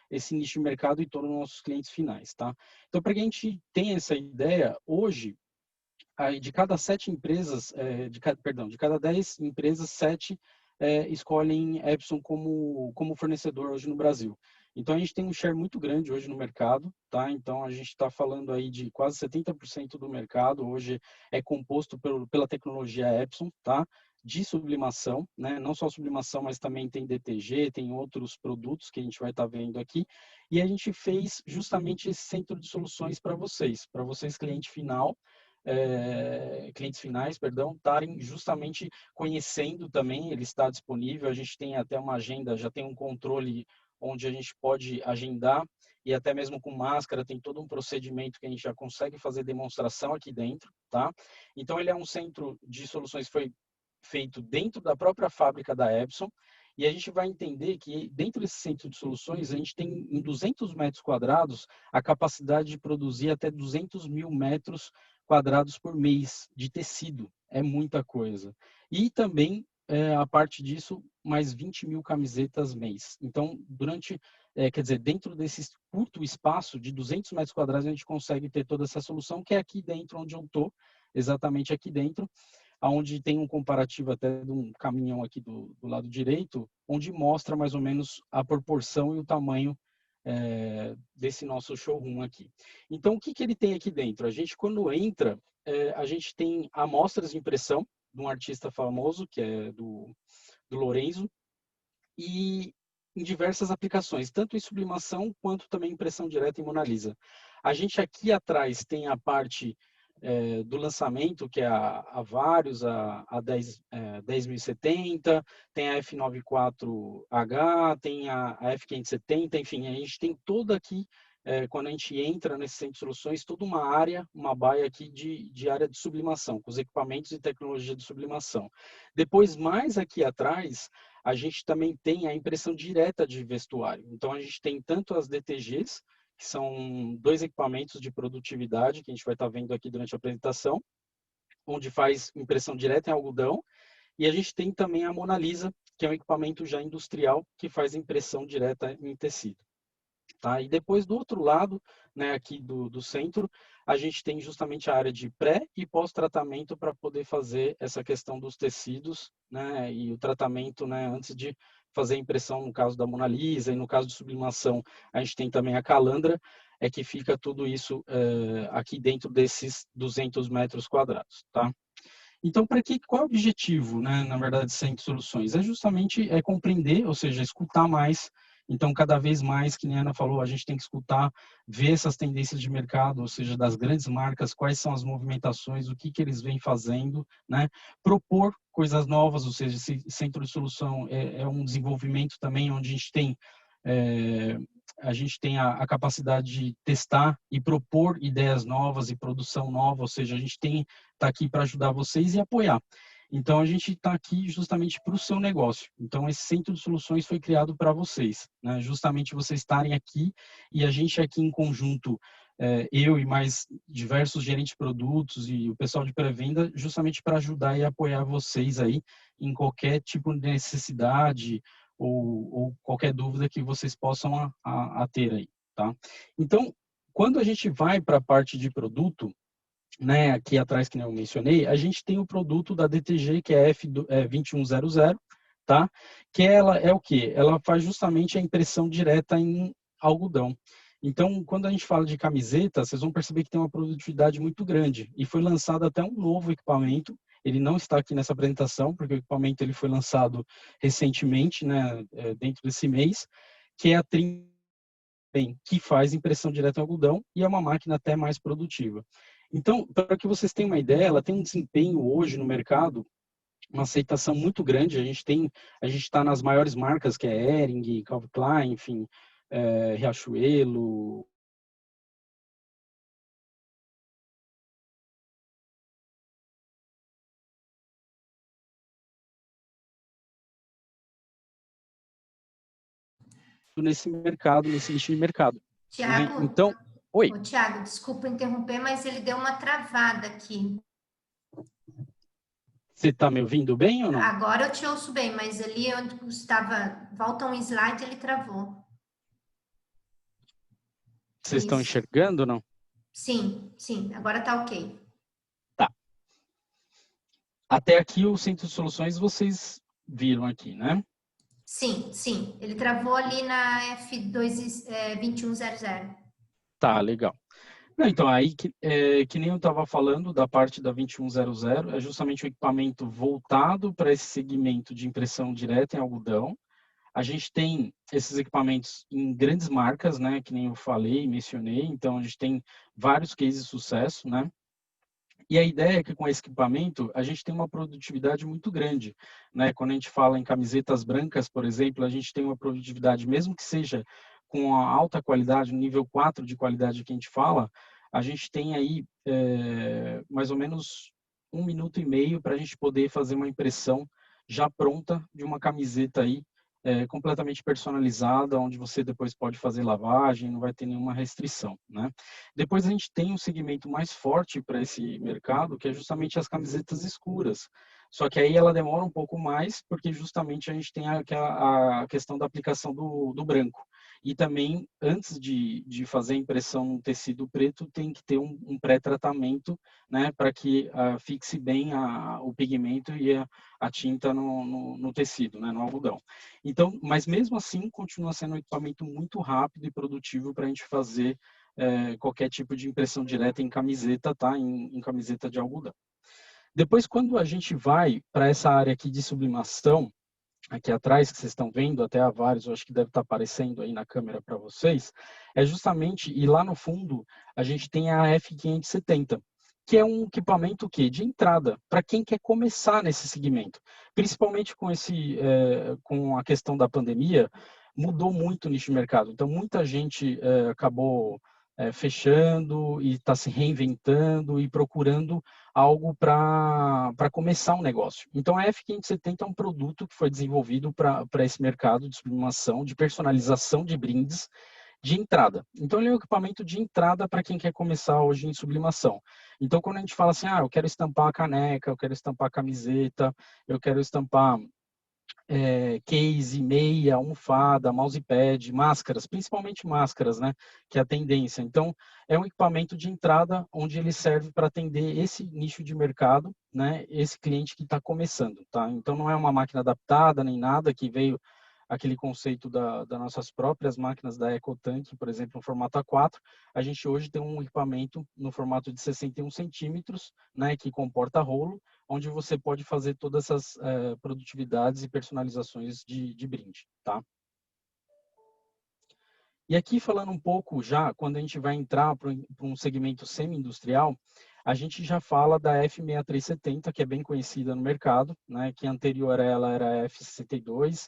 esse nicho de mercado e todos os nossos clientes finais, tá? Então, para que a gente tenha essa ideia, hoje, aí, de cada 7 empresas, de cada 10 empresas, 7 escolhem Epson como fornecedor hoje no Brasil. Então, a gente tem um share muito grande hoje no mercado, tá? Então, a gente está falando aí de quase 70% do mercado hoje é composto pela tecnologia Epson, tá? De sublimação, né? Não só sublimação, mas também tem DTG, tem outros produtos que a gente vai estar vendo aqui. E a gente fez justamente esse centro de soluções para vocês cliente final, clientes finais, perdão, estarem justamente conhecendo também, ele está disponível, a gente tem até uma agenda, já tem um controle onde a gente pode agendar, e até mesmo com máscara, tem todo um procedimento que a gente já consegue fazer demonstração aqui dentro, tá? Então, ele é um centro de soluções que foi feito dentro da própria fábrica da Epson, e a gente vai entender que dentro desse centro de soluções, a gente tem em 200 metros quadrados a capacidade de produzir até 200 mil metros quadrados por mês de tecido. É muita coisa. E também, a parte disso, mais 20 mil camisetas mês. Então, dentro desse curto espaço de 200 metros quadrados, a gente consegue ter toda essa solução, que é aqui dentro onde eu estou, exatamente aqui dentro, onde tem um comparativo até de um caminhão aqui do lado direito, onde mostra mais ou menos a proporção e o tamanho desse nosso showroom aqui. Então, o que ele tem aqui dentro? A gente, quando entra, a gente tem amostras de impressão de um artista famoso, que é do Lorenzo, e em diversas aplicações, tanto em sublimação quanto também impressão direta em Mona Lisa. A gente aqui atrás tem a parte do lançamento, que é a Varios, a 10.070, tem a F94H, tem a F570, enfim, a gente tem toda aqui, quando a gente entra nesse centro de soluções, toda uma área, uma baia aqui de área de sublimação, com os equipamentos e tecnologia de sublimação. Depois, mais aqui atrás, a gente também tem a impressão direta de vestuário. Então, a gente tem tanto as DTGs, que são 2 equipamentos de produtividade, que a gente vai estar vendo aqui durante a apresentação, onde faz impressão direta em algodão, e a gente tem também a Mona Lisa, que é um equipamento já industrial, que faz impressão direta em tecido. Tá? E depois, do outro lado, né, aqui do centro, a gente tem justamente a área de pré e pós-tratamento para poder fazer essa questão dos tecidos, né, e o tratamento, né, antes de fazer a impressão, no caso da Mona Lisa, e no caso de sublimação, a gente tem também a calandra, que fica tudo isso aqui dentro desses 200 metros quadrados. Tá? Então, qual é o objetivo, né, na verdade, de Centro Soluções? É justamente compreender, ou seja, escutar mais. Então, cada vez mais, que nem a Ana falou, a gente tem que escutar, ver essas tendências de mercado, ou seja, das grandes marcas, quais são as movimentações, o que eles vêm fazendo, né? Propor coisas novas, ou seja, esse centro de solução é um desenvolvimento também onde a gente tem a capacidade de testar e propor ideias novas e produção nova, ou seja, a gente está aqui para ajudar vocês e apoiar. Então, a gente está aqui justamente para o seu negócio. Então, esse centro de soluções foi criado para vocês, né? Justamente vocês estarem aqui e a gente aqui em conjunto, eu e mais diversos gerentes de produtos e o pessoal de pré-venda, justamente para ajudar e apoiar vocês aí em qualquer tipo de necessidade ou qualquer dúvida que vocês possam a ter aí, tá? Então, quando a gente vai para a parte de produto, né, aqui atrás que eu mencionei, a gente tem o produto da DTG, que é F2100, tá? Que ela é o quê? Ela faz justamente a impressão direta em algodão. Então, quando a gente fala de camiseta, vocês vão perceber que tem uma produtividade muito grande. E foi lançado até um novo equipamento. Ele não está aqui nessa apresentação, porque o equipamento ele foi lançado recentemente, né, dentro desse mês, que é a Trim, que faz impressão direta em algodão e é uma máquina até mais produtiva. Então, para que vocês tenham uma ideia, ela tem um desempenho hoje no mercado, uma aceitação muito grande. A gente está nas maiores marcas, que é Hering, Calvin Klein, enfim, Riachuelo. Nesse mercado, nesse nicho de mercado. Tiago, né? Então, oi. Tiago, desculpa interromper, mas ele deu uma travada aqui. Você está me ouvindo bem ou não? Agora eu te ouço bem, mas ali onde estava, volta um slide, ele travou. Vocês estão Isso. enxergando ou não? Sim, sim, agora tá ok. Tá. Até aqui o Centro de Soluções vocês viram aqui, né? Sim, sim, ele travou ali na F2, 2100. Tá, legal. Não, então, aí que nem eu estava falando da parte da 2100, é justamente o equipamento voltado para esse segmento de impressão direta em algodão. A gente tem esses equipamentos em grandes marcas, né, que nem eu falei, mencionei, então a gente tem vários cases de sucesso, né? E a ideia é que com esse equipamento a gente tem uma produtividade muito grande, né? Quando a gente fala em camisetas brancas, por exemplo, a gente tem uma produtividade, mesmo que seja com a alta qualidade, no nível 4 de qualidade que a gente fala, a gente tem aí mais ou menos 1 minuto e meio para a gente poder fazer uma impressão já pronta de uma camiseta aí completamente personalizada, onde você depois pode fazer lavagem, não vai ter nenhuma restrição, né? Depois a gente tem um segmento mais forte para esse mercado, que é justamente as camisetas escuras. Só que aí ela demora um pouco mais, porque justamente a gente tem a questão da aplicação do branco. E também, antes de fazer a impressão no tecido preto, tem que ter um pré-tratamento, né, para que fixe bem o pigmento e a tinta no tecido, né, no algodão. Então, mas mesmo assim, continua sendo um equipamento muito rápido e produtivo para a gente fazer qualquer tipo de impressão direta em camiseta, tá? Em camiseta de algodão. Depois, quando a gente vai para essa área aqui de sublimação, aqui atrás, que vocês estão vendo, até há vários, eu acho que deve estar aparecendo aí na câmera para vocês, é justamente, e lá no fundo, a gente tem a F570, que é um equipamento que de entrada para quem quer começar nesse segmento, principalmente com a questão da pandemia, mudou muito o nicho de mercado. Então muita gente acabou fechando e está se reinventando e procurando algo para começar um negócio. Então a F570 é um produto que foi desenvolvido para esse mercado de sublimação, de personalização de brindes de entrada. Então, ele é um equipamento de entrada para quem quer começar hoje em sublimação. Então, quando a gente fala assim, eu quero estampar a caneca, eu quero estampar a camiseta, eu quero estampar case, meia, almofada, mousepad, máscaras, principalmente máscaras, né, que é a tendência. Então, é um equipamento de entrada onde ele serve para atender esse nicho de mercado, né, esse cliente que está começando, tá? Então, não é uma máquina adaptada nem nada que veio aquele conceito das nossas próprias máquinas da EcoTank, por exemplo, no formato A4, a gente hoje tem um equipamento no formato de 61 centímetros, né, que comporta rolo, onde você pode fazer todas essas produtividades e personalizações de brinde, tá? E aqui falando um pouco já, quando a gente vai entrar para um segmento semi-industrial, a gente já fala da F6370, que é bem conhecida no mercado, né, que anterior a ela era a F62,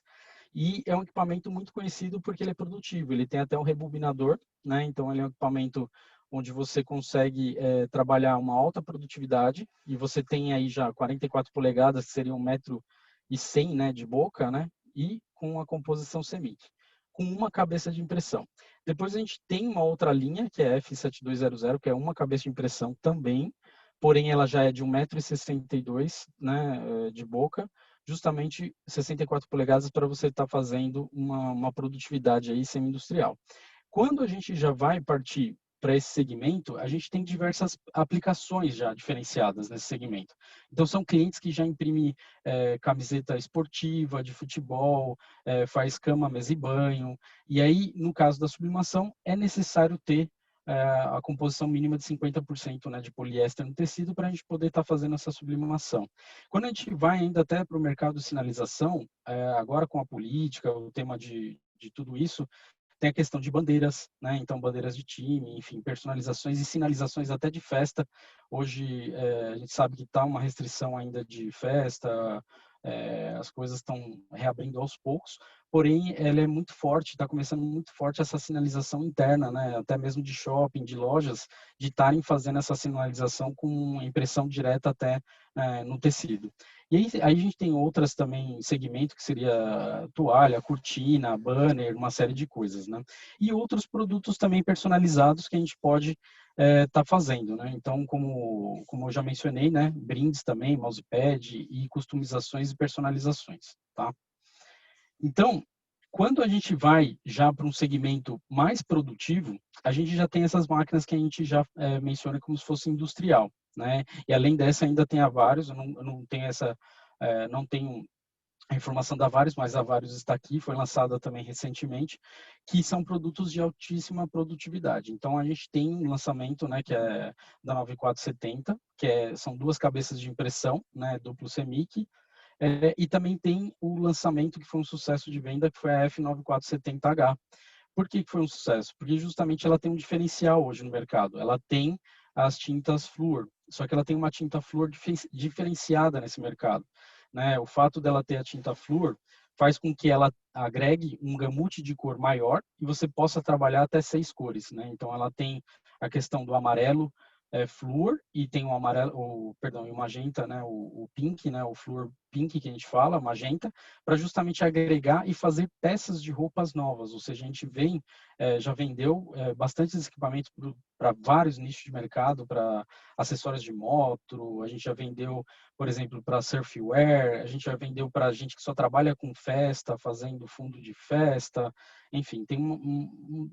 e é um equipamento muito conhecido porque ele é produtivo, ele tem até um rebobinador, né? Então ele é um equipamento onde você consegue trabalhar uma alta produtividade e você tem aí já 44 polegadas, que seria 1,1 m, né, de boca, né? E com a composição CEMIC, com uma cabeça de impressão. Depois a gente tem uma outra linha, que é a F7200, que é uma cabeça de impressão também, porém ela já é de 1,62 m, né, de boca, justamente 64 polegadas para você estar fazendo uma produtividade aí semi-industrial. Quando a gente já vai partir para esse segmento, a gente tem diversas aplicações já diferenciadas nesse segmento. Então, são clientes que já imprimem camiseta esportiva, de futebol, faz cama, mesa e banho. E aí, no caso da sublimação, é necessário ter a composição mínima de 50%, né, de poliéster no tecido para a gente poder estar fazendo essa sublimação. Quando a gente vai ainda até para o mercado de sinalização, agora com a política, o tema de tudo isso, tem a questão de bandeiras, né? Então, bandeiras de time, enfim, personalizações e sinalizações até de festa. Hoje, a gente sabe que está uma restrição ainda de festa, as coisas estão reabrindo aos poucos, porém, ela é muito forte, está começando muito forte essa sinalização interna, né? Até mesmo de shopping, de lojas, de estarem fazendo essa sinalização com impressão direta até no tecido. E aí a gente tem outras também, segmento que seria toalha, cortina, banner, uma série de coisas, né? E outros produtos também personalizados que a gente pode tá fazendo, né? Então, como eu já mencionei, né? Brindes também, mousepad e customizações e personalizações, tá? Então, quando a gente vai já para um segmento mais produtivo, a gente já tem essas máquinas que a gente já menciona como se fosse industrial, né? E além dessa ainda tem a Vários, eu não tenho essa, não tenho a informação da Vários, mas a Vários está aqui, foi lançada também recentemente, que são produtos de altíssima produtividade. Então a gente tem um lançamento, né, que é da 9470, são duas cabeças de impressão, né, duplo CMYK, e também tem o lançamento que foi um sucesso de venda, que foi a F9470H. Por que foi um sucesso? Porque justamente ela tem um diferencial hoje no mercado. Ela tem as tintas Fluor, só que ela tem uma tinta Fluor diferenciada nesse mercado, né? O fato dela ter a tinta Fluor faz com que ela agregue um gamute de cor maior e você possa trabalhar até 6 cores, né? Então ela tem a questão do amarelo Fluor e tem o amarelo, o magenta, né? O pink, né? O Fluor pink que a gente fala, magenta, para justamente agregar e fazer peças de roupas novas. Ou seja, a gente já vendeu bastantes equipamentos para vários nichos de mercado, para acessórios de moto, a gente já vendeu, por exemplo, para surfwear, a gente já vendeu para gente que só trabalha com festa, fazendo fundo de festa, enfim, tem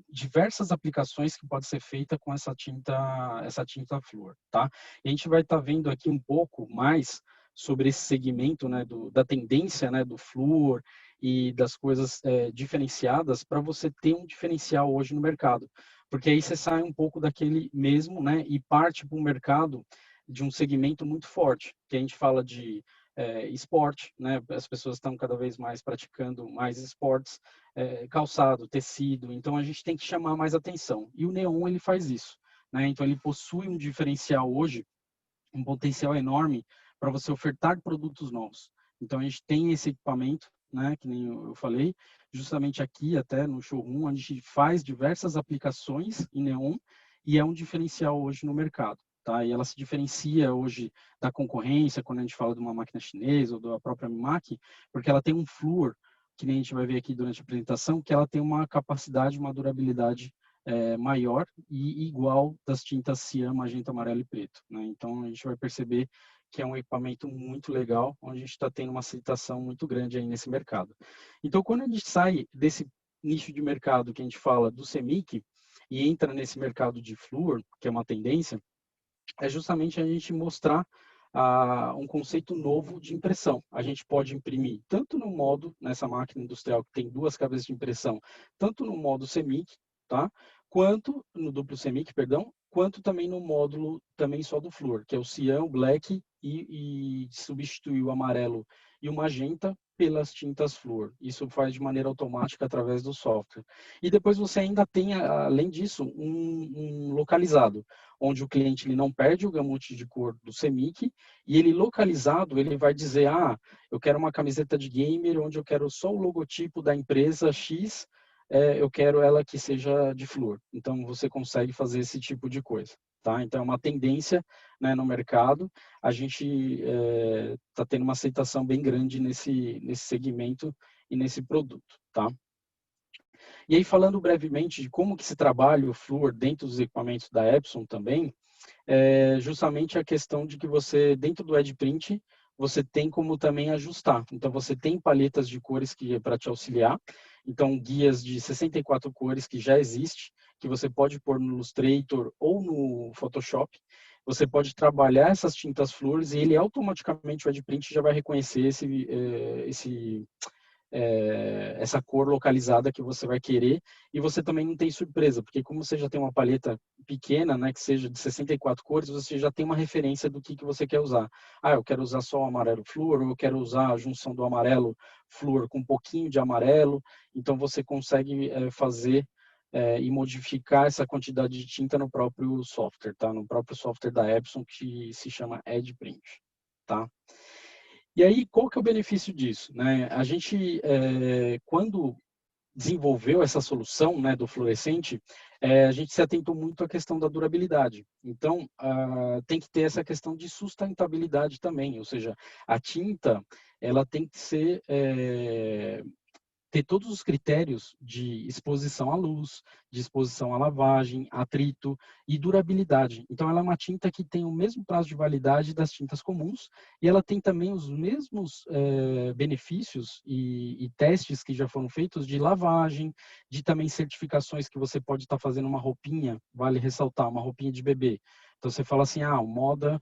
diversas aplicações que pode ser feita com essa tinta Fluor, tá? E a gente vai estar vendo aqui um pouco mais sobre esse segmento, né, da tendência, né, do Fluor e das coisas diferenciadas para você ter um diferencial hoje no mercado. Porque aí você sai um pouco daquele mesmo, né, e parte para um mercado de um segmento muito forte, que a gente fala de esporte, né, as pessoas estão cada vez mais praticando mais esportes, calçado, tecido, então a gente tem que chamar mais atenção. E o Neon, ele faz isso, né, então ele possui um diferencial hoje, um potencial enorme para você ofertar produtos novos. Então a gente tem esse equipamento, né, que nem eu falei, justamente aqui até no showroom, a gente faz diversas aplicações em neon e é um diferencial hoje no mercado, tá? E ela se diferencia hoje da concorrência quando a gente fala de uma máquina chinesa ou da própria Mimac, porque ela tem um Fluor, que nem a gente vai ver aqui durante a apresentação, que ela tem uma capacidade, uma durabilidade maior e igual das tintas cian, magenta, amarelo e preto, né? Então a gente vai perceber que é um equipamento muito legal, onde a gente está tendo uma aceitação muito grande aí nesse mercado. Então quando a gente sai desse nicho de mercado que a gente fala do CMYK e entra nesse mercado de Fluor, que é uma tendência, é justamente a gente mostrar um conceito novo de impressão. A gente pode imprimir tanto no modo, nessa máquina industrial que tem duas cabeças de impressão, tanto no modo CMYK, tá? Quanto no duplo CMYK, perdão, quanto também no módulo também só do Fluor, que é o cian, o black e substituir o amarelo e o magenta pelas tintas Fluor. Isso faz de maneira automática através do software. E depois você ainda tem, além disso, um localizado, onde o cliente ele não perde o gamute de cor do CMYK e ele localizado, ele vai dizer, eu quero uma camiseta de gamer onde eu quero só o logotipo da empresa X, eu quero ela que seja de Fluor. Então, você consegue fazer esse tipo de coisa. Tá? Então, é uma tendência, né, no mercado. A gente está tendo uma aceitação bem grande nesse segmento e nesse produto. Tá? E aí, falando brevemente de como que se trabalha o Fluor dentro dos equipamentos da Epson também, justamente a questão de que você, dentro do EdPrint, você tem como também ajustar. Então, você tem paletas de cores que é para te auxiliar. Então, guias de 64 cores que já existe, que você pode pôr no Illustrator ou no Photoshop. Você pode trabalhar essas tintas Fluors e ele automaticamente, o EdPrint, já vai reconhecer essa cor localizada que você vai querer, e você também não tem surpresa, porque como você já tem uma paleta pequena, né, que seja de 64 cores, você já tem uma referência do que você quer usar. Eu quero usar só o amarelo Fluor, ou eu quero usar a junção do amarelo Fluor com um pouquinho de amarelo, então você consegue fazer e modificar essa quantidade de tinta no próprio software, tá? No próprio software da Epson, que se chama EdPrint, tá? E aí, qual que é o benefício disso? Né? A gente, quando desenvolveu essa solução, né, do fluorescente, a gente se atentou muito à questão da durabilidade. Então, tem que ter essa questão de sustentabilidade também, ou seja, a tinta, ela tem que ser, ter todos os critérios de exposição à luz, de exposição à lavagem, atrito e durabilidade. Então, ela é uma tinta que tem o mesmo prazo de validade das tintas comuns e ela tem também os mesmos benefícios e testes que já foram feitos de lavagem, de também certificações que você pode estar fazendo uma roupinha, vale ressaltar, uma roupinha de bebê. Então, você fala assim, moda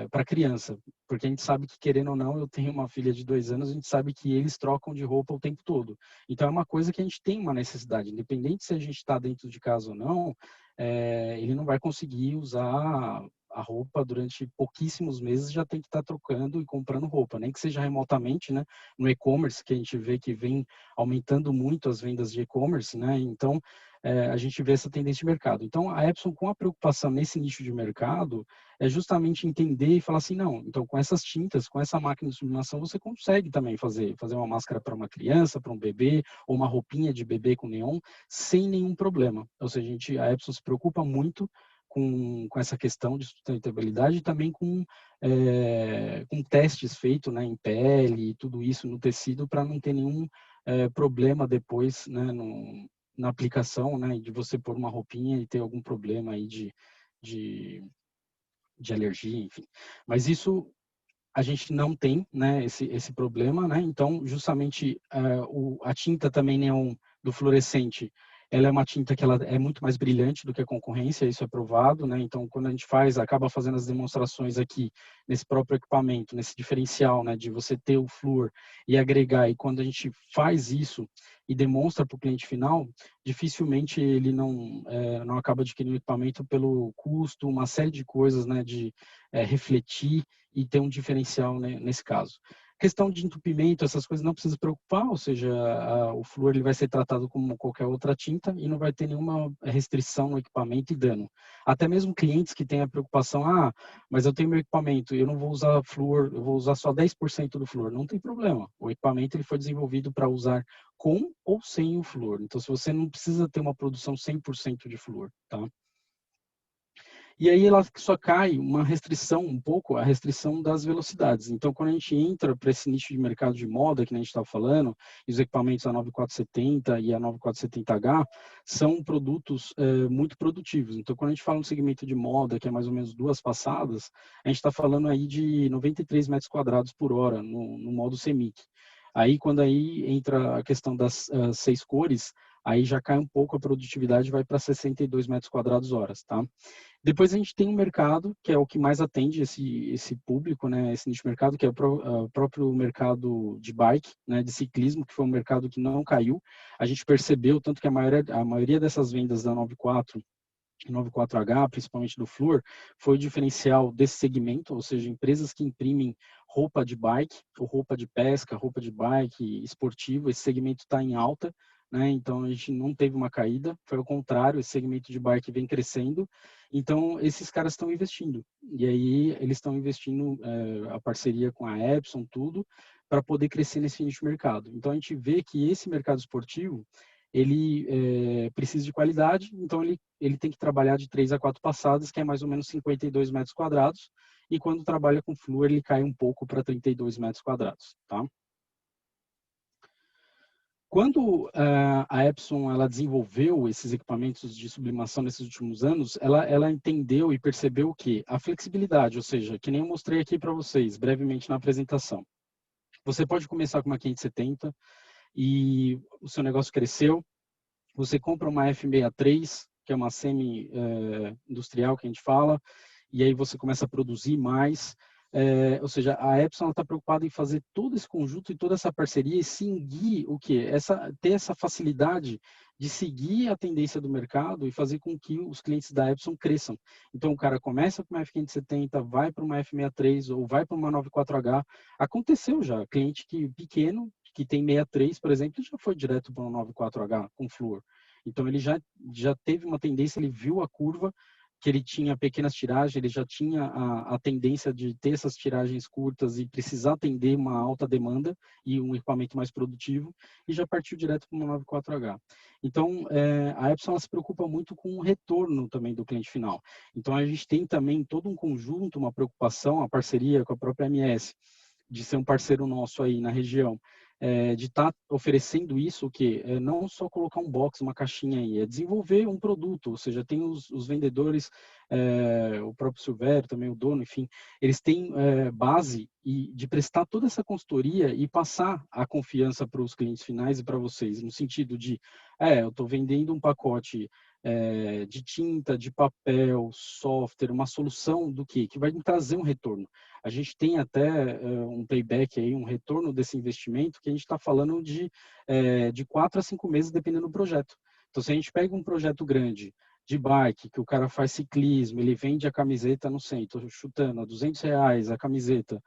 para criança, porque a gente sabe que, querendo ou não, eu tenho uma filha de 2 anos, a gente sabe que eles trocam de roupa o tempo todo. Então, é uma coisa que a gente tem uma necessidade, independente se a gente está dentro de casa ou não, ele não vai conseguir usar a roupa durante pouquíssimos meses, já tem que estar trocando e comprando roupa, nem que seja remotamente, né? No e-commerce, que a gente vê que vem aumentando muito as vendas de e-commerce, né? Então, a gente vê essa tendência de mercado. Então, a Epson, com a preocupação nesse nicho de mercado, é justamente entender e falar assim, não, então com essas tintas, com essa máquina de sublimação, você consegue também fazer uma máscara para uma criança, para um bebê, ou uma roupinha de bebê com neon, sem nenhum problema. Ou seja, a Epson se preocupa muito com essa questão de sustentabilidade e também com testes feitos, né, em pele e tudo isso no tecido para não ter nenhum problema depois, né, na aplicação, né, de você pôr uma roupinha e ter algum problema aí de alergia, enfim. Mas isso a gente não tem, né, esse problema, né? Então, justamente a tinta também neon do fluorescente, ela é uma tinta que ela é muito mais brilhante do que a concorrência, isso é provado, né? Então, quando a gente acaba fazendo as demonstrações aqui nesse próprio equipamento, nesse diferencial, né, de você ter o flúor e agregar, e quando a gente faz isso e demonstra para o cliente final, dificilmente ele não acaba adquirindo o equipamento pelo custo, uma série de coisas, né, de refletir e ter um diferencial, né, nesse caso. Questão de entupimento, essas coisas não precisa se preocupar, ou seja, o flúor ele vai ser tratado como qualquer outra tinta e não vai ter nenhuma restrição no equipamento e dano. Até mesmo clientes que têm a preocupação, mas eu tenho meu equipamento e eu não vou usar flúor, eu vou usar só 10% do flúor. Não tem problema. O equipamento ele foi desenvolvido para usar com ou sem o flúor. Então, se você não precisa ter uma produção 100% de flúor, tá? E aí ela só cai uma restrição, um pouco, a restrição das velocidades. Então, quando a gente entra para esse nicho de mercado de moda, que a gente estava falando, e os equipamentos a 9470 e a 9470H são produtos muito produtivos. Então, quando a gente fala no segmento de moda, que é mais ou menos 2 passadas, a gente está falando aí de 93 metros quadrados por hora no modo CMYK. Aí, quando aí entra a questão das 6 cores, aí já cai um pouco a produtividade, vai para 62 metros quadrados horas, tá? Depois a gente tem um mercado, que é o que mais atende esse público, né, esse nicho de mercado, que é o próprio mercado de bike, né, de ciclismo, que foi um mercado que não caiu. A gente percebeu, tanto que a maioria dessas vendas da 94 e 94H, principalmente do Fluor, foi o diferencial desse segmento, ou seja, empresas que imprimem roupa de bike, ou roupa de pesca, roupa de bike esportivo, esse segmento está em alta, né? Então a gente não teve uma caída, foi ao contrário, esse segmento de bike vem crescendo, então esses caras estão investindo, e aí eles estão investindo a parceria com a Epson, tudo, para poder crescer nesse nicho de mercado. Então a gente vê que esse mercado esportivo, ele precisa de qualidade, então ele tem que trabalhar de 3 a 4 passadas, que é mais ou menos 52 metros quadrados, e quando trabalha com flúor, ele cai um pouco para 32 metros quadrados, tá? Quando a Epson ela desenvolveu esses equipamentos de sublimação nesses últimos anos, ela entendeu e percebeu o quê? A flexibilidade, ou seja, que nem eu mostrei aqui para vocês brevemente na apresentação. Você pode começar com uma 570 e o seu negócio cresceu, você compra uma F63, que é uma semi-industrial que a gente fala, e aí você começa a produzir mais. Ou seja, a Epson está preocupada em fazer todo esse conjunto e toda essa parceria e seguir o quê? Ter essa facilidade de seguir a tendência do mercado e fazer com que os clientes da Epson cresçam. Então, o cara começa com uma F570, vai para uma F63 ou vai para uma 94H. Aconteceu já, cliente pequeno, que tem 63, por exemplo, já foi direto para um 94H com flúor. Então, ele já teve uma tendência, ele viu a curva, que ele tinha pequenas tiragens, ele já tinha a tendência de ter essas tiragens curtas e precisar atender uma alta demanda e um equipamento mais produtivo, e já partiu direto para uma 94H. Então, a Epson ela se preocupa muito com o retorno também do cliente final. Então, a gente tem também todo um conjunto, uma preocupação, a parceria com a própria MS, de ser um parceiro nosso aí na região, de estar oferecendo isso, o quê? Não só colocar um box, uma caixinha aí, é desenvolver um produto, ou seja, tem os vendedores, o próprio Silvério, também o dono, enfim, eles têm base e de prestar toda essa consultoria e passar a confiança para os clientes finais e para vocês, no sentido de, eu estou vendendo um pacote de tinta, de papel, software, uma solução do quê? Que vai me trazer um retorno. A gente tem até um payback aí, um retorno desse investimento, que a gente está falando de 4 a 5 meses, dependendo do projeto. Então, se a gente pega um projeto grande de bike, que o cara faz ciclismo, ele vende a camiseta, não sei, estou chutando, a R$200 a camiseta,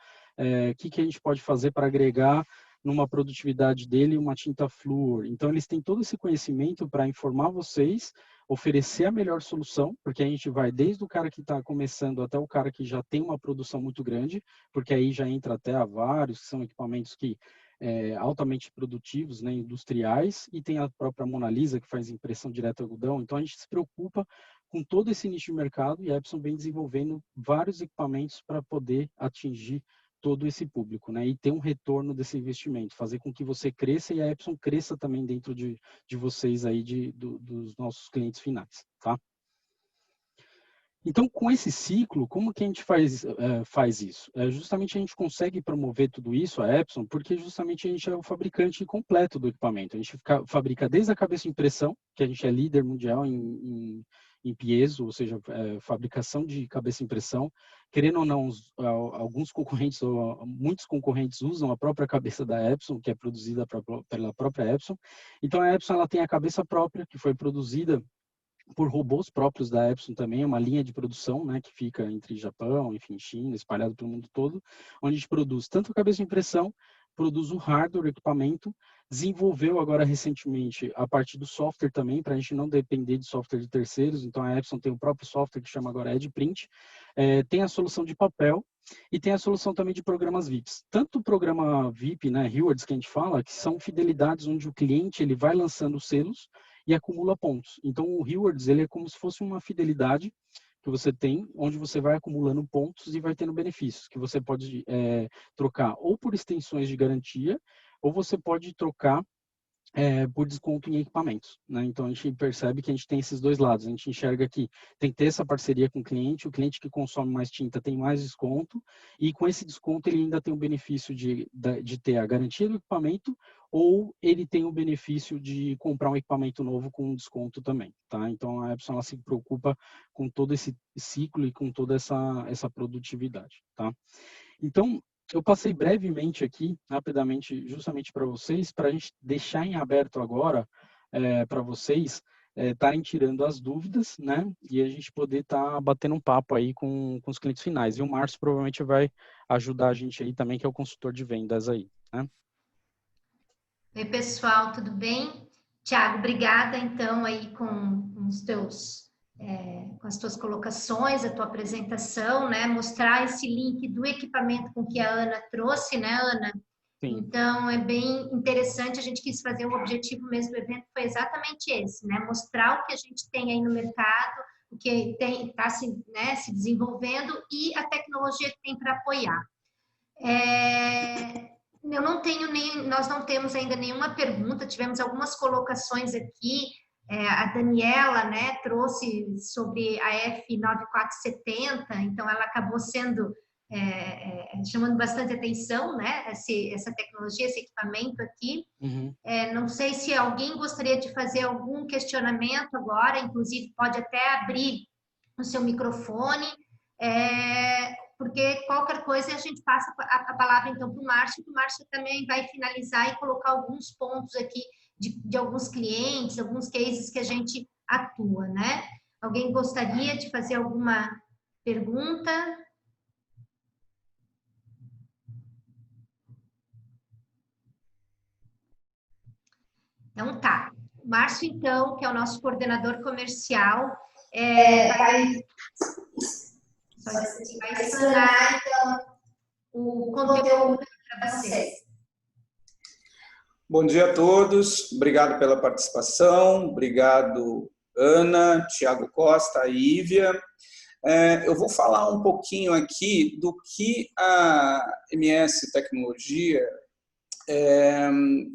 que a gente pode fazer para agregar numa produtividade dele uma tinta flúor? Então, eles têm todo esse conhecimento para informar vocês, oferecer a melhor solução, porque a gente vai desde o cara que está começando até o cara que já tem uma produção muito grande, porque aí já entra até a vários, que são equipamentos que altamente produtivos, né, industriais, e tem a própria Mona Lisa, que faz impressão direta algodão. Então, a gente se preocupa com todo esse nicho de mercado, e a Epson vem desenvolvendo vários equipamentos para poder atingir todo esse público, né, e ter um retorno desse investimento, fazer com que você cresça e a Epson cresça também dentro de vocês aí, dos nossos clientes finais, tá? Então, com esse ciclo, como que a gente faz isso? Justamente a gente consegue promover tudo isso, a Epson, porque justamente a gente é o fabricante completo do equipamento. A gente fabrica desde a cabeça de impressão, que a gente é líder mundial em piezo, ou seja, fabricação de cabeça de impressão. Querendo ou não, alguns concorrentes, ou muitos concorrentes usam a própria cabeça da Epson, que é produzida pela própria Epson. Então, a Epson ela tem a cabeça própria, que foi produzida por robôs próprios da Epson também, uma linha de produção, né, que fica entre Japão, enfim, China, espalhado pelo mundo todo, onde a gente produz tanto a cabeça de impressão, produz o hardware, o equipamento, desenvolveu agora recentemente a parte do software também, para a gente não depender de software de terceiros. Então a Epson tem o próprio software que chama agora EdPrint, tem a solução de papel e tem a solução também de programas VIPs. Tanto o programa VIP, né, Rewards que a gente fala, que são fidelidades onde o cliente ele vai lançando selos e acumula pontos. Então, o Rewards, ele é como se fosse uma fidelidade que você tem, onde você vai acumulando pontos e vai tendo benefícios, que você pode trocar ou por extensões de garantia, ou você pode trocar por desconto em equipamentos, né? Então, a gente percebe que a gente tem esses dois lados. A gente enxerga que tem que ter essa parceria com o cliente que consome mais tinta tem mais desconto, e com esse desconto ele ainda tem o benefício de ter a garantia do equipamento, ou ele tem o benefício de comprar um equipamento novo com um desconto também, tá? Então, a Epson ela se preocupa com todo esse ciclo e com toda essa produtividade, tá? Então, eu passei brevemente aqui, rapidamente, justamente para vocês, para a gente deixar em aberto agora, para vocês estarem tirando as dúvidas, né? E a gente poder estar batendo um papo aí com os clientes finais. E o Márcio provavelmente vai ajudar a gente aí também, que é o consultor de vendas aí, né? Oi, pessoal, tudo bem? Tiago, obrigada, então, aí com as tuas colocações, a tua apresentação, né? Mostrar esse link do equipamento com que a Ana trouxe, né, Ana? Sim. Então, é bem interessante, a gente quis fazer, o objetivo mesmo do evento foi exatamente esse, né? Mostrar o que a gente tem aí no mercado, o que está se desenvolvendo e a tecnologia que tem para apoiar. Nós não temos ainda nenhuma pergunta, tivemos algumas colocações aqui. A Daniela, né, trouxe sobre a F9470, então ela acabou sendo chamando bastante atenção, né, essa tecnologia, esse equipamento aqui. Uhum. Não sei se alguém gostaria de fazer algum questionamento agora, inclusive pode até abrir o seu microfone, porque qualquer coisa a gente passa a palavra então para o Márcio, que o Márcio também vai finalizar e colocar alguns pontos aqui de alguns clientes, alguns cases que a gente atua, né? Alguém gostaria de fazer alguma pergunta? Então tá. Márcio, então, que é o nosso coordenador comercial, vai explanar, então, o conteúdo para vocês. Bom dia a todos, obrigado pela participação, obrigado Ana, Thiago Costa, Ívia. Eu vou falar um pouquinho aqui do que a MS Tecnologia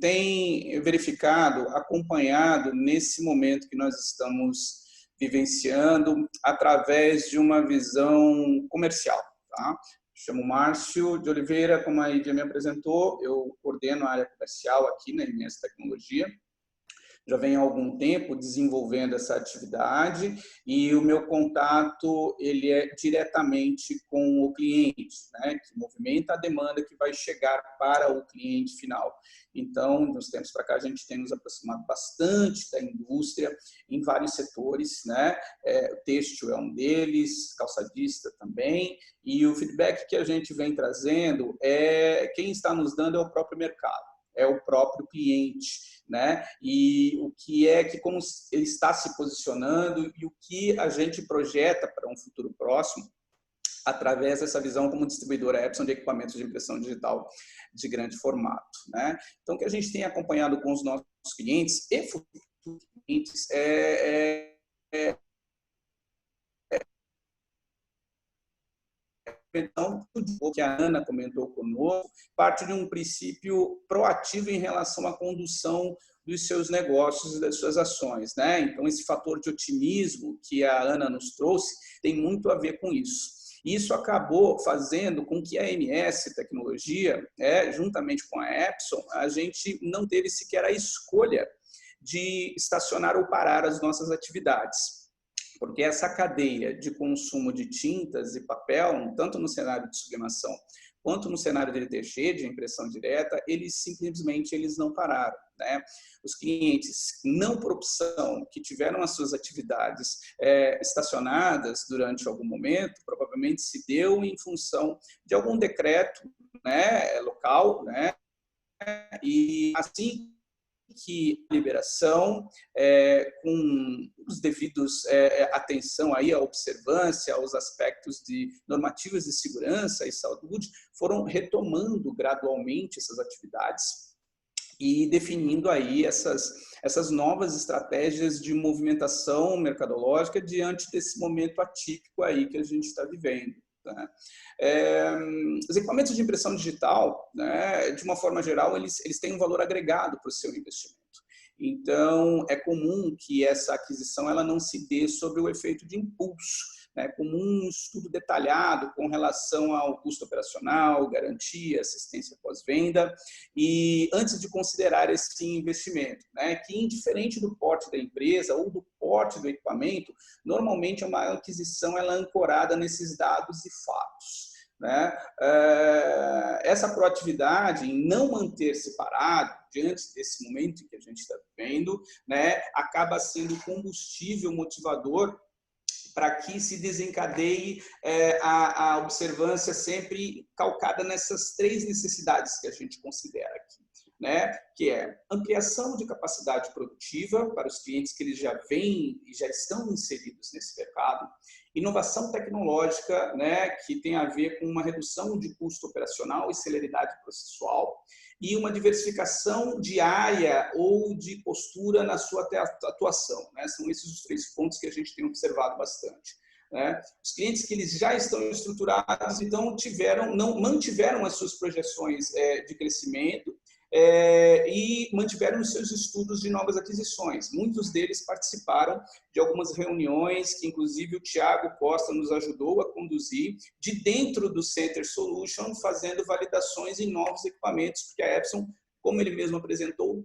tem verificado, acompanhado nesse momento que nós estamos vivenciando através de uma visão comercial. Tá? Chamo Márcio de Oliveira, como a Ívia me apresentou, eu coordeno a área comercial aqui na MS Tecnologia. Já venho há algum tempo desenvolvendo essa atividade e o meu contato ele é diretamente com o cliente, né, que movimenta a demanda que vai chegar para o cliente final. Então, nos tempos para cá, a gente tem nos aproximado bastante da indústria em vários setores, né? O têxtil é um deles, calçadista também, e o feedback que a gente vem trazendo quem está nos dando é o próprio mercado, é o próprio cliente, né? E o que como ele está se posicionando e o que a gente projeta para um futuro próximo através dessa visão como distribuidora Epson de equipamentos de impressão digital de grande formato, né? Então, o que a gente tem acompanhado com os nossos clientes e futuros clientes então, o que a Ana comentou conosco, parte de um princípio proativo em relação à condução dos seus negócios e das suas ações, né? Então, esse fator de otimismo que a Ana nos trouxe tem muito a ver com isso. Isso acabou fazendo com que a MS Tecnologia, juntamente com a Epson, a gente não teve sequer a escolha de estacionar ou parar as nossas atividades. Porque essa cadeia de consumo de tintas e papel, tanto no cenário de sublimação quanto no cenário de LTG, de impressão direta, eles simplesmente não pararam, né? Os clientes, não por opção, que tiveram as suas atividades estacionadas durante algum momento, provavelmente se deu em função de algum decreto, né, local, né? E assim que a liberação, com os devidos atenção aí à observância, aos aspectos de normativas de segurança e saúde, foram retomando gradualmente essas atividades e definindo aí essas novas estratégias de movimentação mercadológica diante desse momento atípico aí que a gente está vivendo. Né? Os equipamentos de impressão digital, né, de uma forma geral, eles têm um valor agregado para o seu investimento. Então, é comum que essa aquisição ela não se dê sob o efeito de impulso. É comum um estudo detalhado com relação ao custo operacional, garantia, assistência pós-venda, e antes de considerar esse investimento, né, que indiferente do porte da empresa ou do porte do equipamento, normalmente é uma aquisição ela é ancorada nesses dados e fatos. Né? Essa proatividade em não manter-se parado diante desse momento que a gente está vivendo, né, acaba sendo combustível motivador para que se desencadeie a observância sempre calcada nessas três necessidades que a gente considera aqui, né? Que é ampliação de capacidade produtiva para os clientes que eles já vêm e já estão inseridos nesse mercado, inovação tecnológica, né, que tem a ver com uma redução de custo operacional e celeridade processual, e uma diversificação de área ou de postura na sua atuação. Né? São esses os três pontos que a gente tem observado bastante. Né? Os clientes que eles já estão estruturados, então, mantiveram as suas projeções de crescimento e mantiveram os seus estudos de novas aquisições. Muitos deles participaram de algumas reuniões que, inclusive, o Thiago Costa nos ajudou a conduzir de dentro do Center Solution, fazendo validações em novos equipamentos, porque a Epson, como ele mesmo apresentou,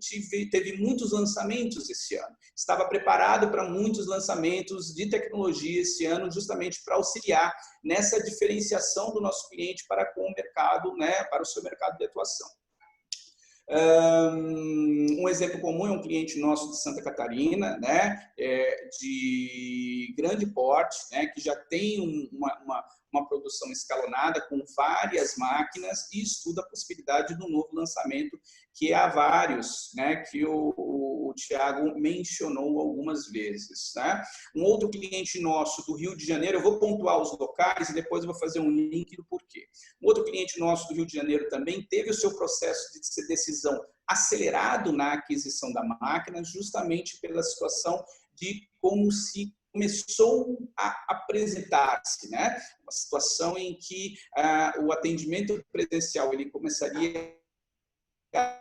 teve muitos lançamentos esse ano. Estava preparado para muitos lançamentos de tecnologia esse ano, justamente para auxiliar nessa diferenciação do nosso cliente para com o mercado, né, para o seu mercado de atuação. Um exemplo comum é um cliente nosso de Santa Catarina, né, de grande porte, né, que já tem uma produção escalonada com várias máquinas e estuda a possibilidade do novo lançamento, que há vários, né, que o o Thiago mencionou algumas vezes, né? Um outro cliente nosso do Rio de Janeiro, eu vou pontuar os locais e depois eu vou fazer um link do porquê. Um outro cliente nosso do Rio de Janeiro também teve o seu processo de decisão acelerado na aquisição da máquina, justamente pela situação de como se começou a apresentar-se, né? Uma situação em que o atendimento presencial ele começaria a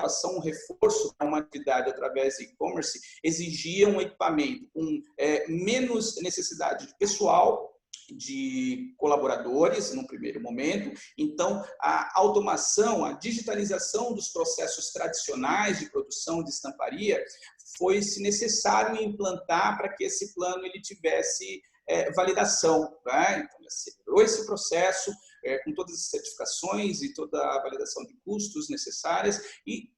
ação, um reforço para uma atividade através de e-commerce exigia um equipamento com menos necessidade de pessoal, de colaboradores no primeiro momento. Então, a automação, a digitalização dos processos tradicionais de produção de estamparia foi-se necessário implantar para que esse plano ele tivesse validação, né? Então, acelerou esse processo com todas as certificações e toda a validação de custos necessárias e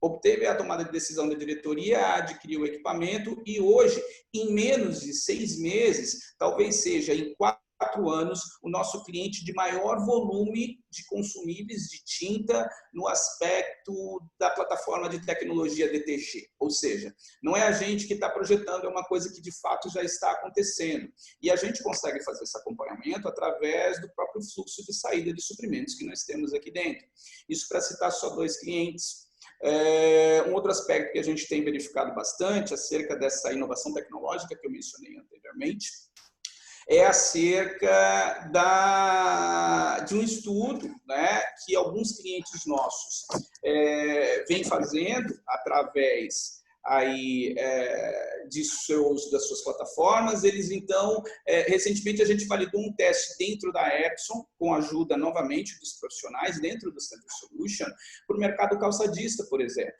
obteve a tomada de decisão da diretoria, adquiriu o equipamento e hoje, em menos de 6 meses, talvez seja em 4 anos, o nosso cliente de maior volume de consumíveis de tinta no aspecto da plataforma de tecnologia DTG. Ou seja, não é a gente que está projetando, é uma coisa que de fato já está acontecendo. E a gente consegue fazer esse acompanhamento através do próprio fluxo de saída de suprimentos que nós temos aqui dentro. Isso para citar só 2 clientes. Um outro aspecto que a gente tem verificado bastante acerca dessa inovação tecnológica que eu mencionei anteriormente é acerca de um estudo, né, que alguns clientes nossos vêm fazendo através aí, das suas plataformas. Eles, então, recentemente a gente validou um teste dentro da Epson, com a ajuda, novamente, dos profissionais dentro do Center Solution, para o mercado calçadista, por exemplo.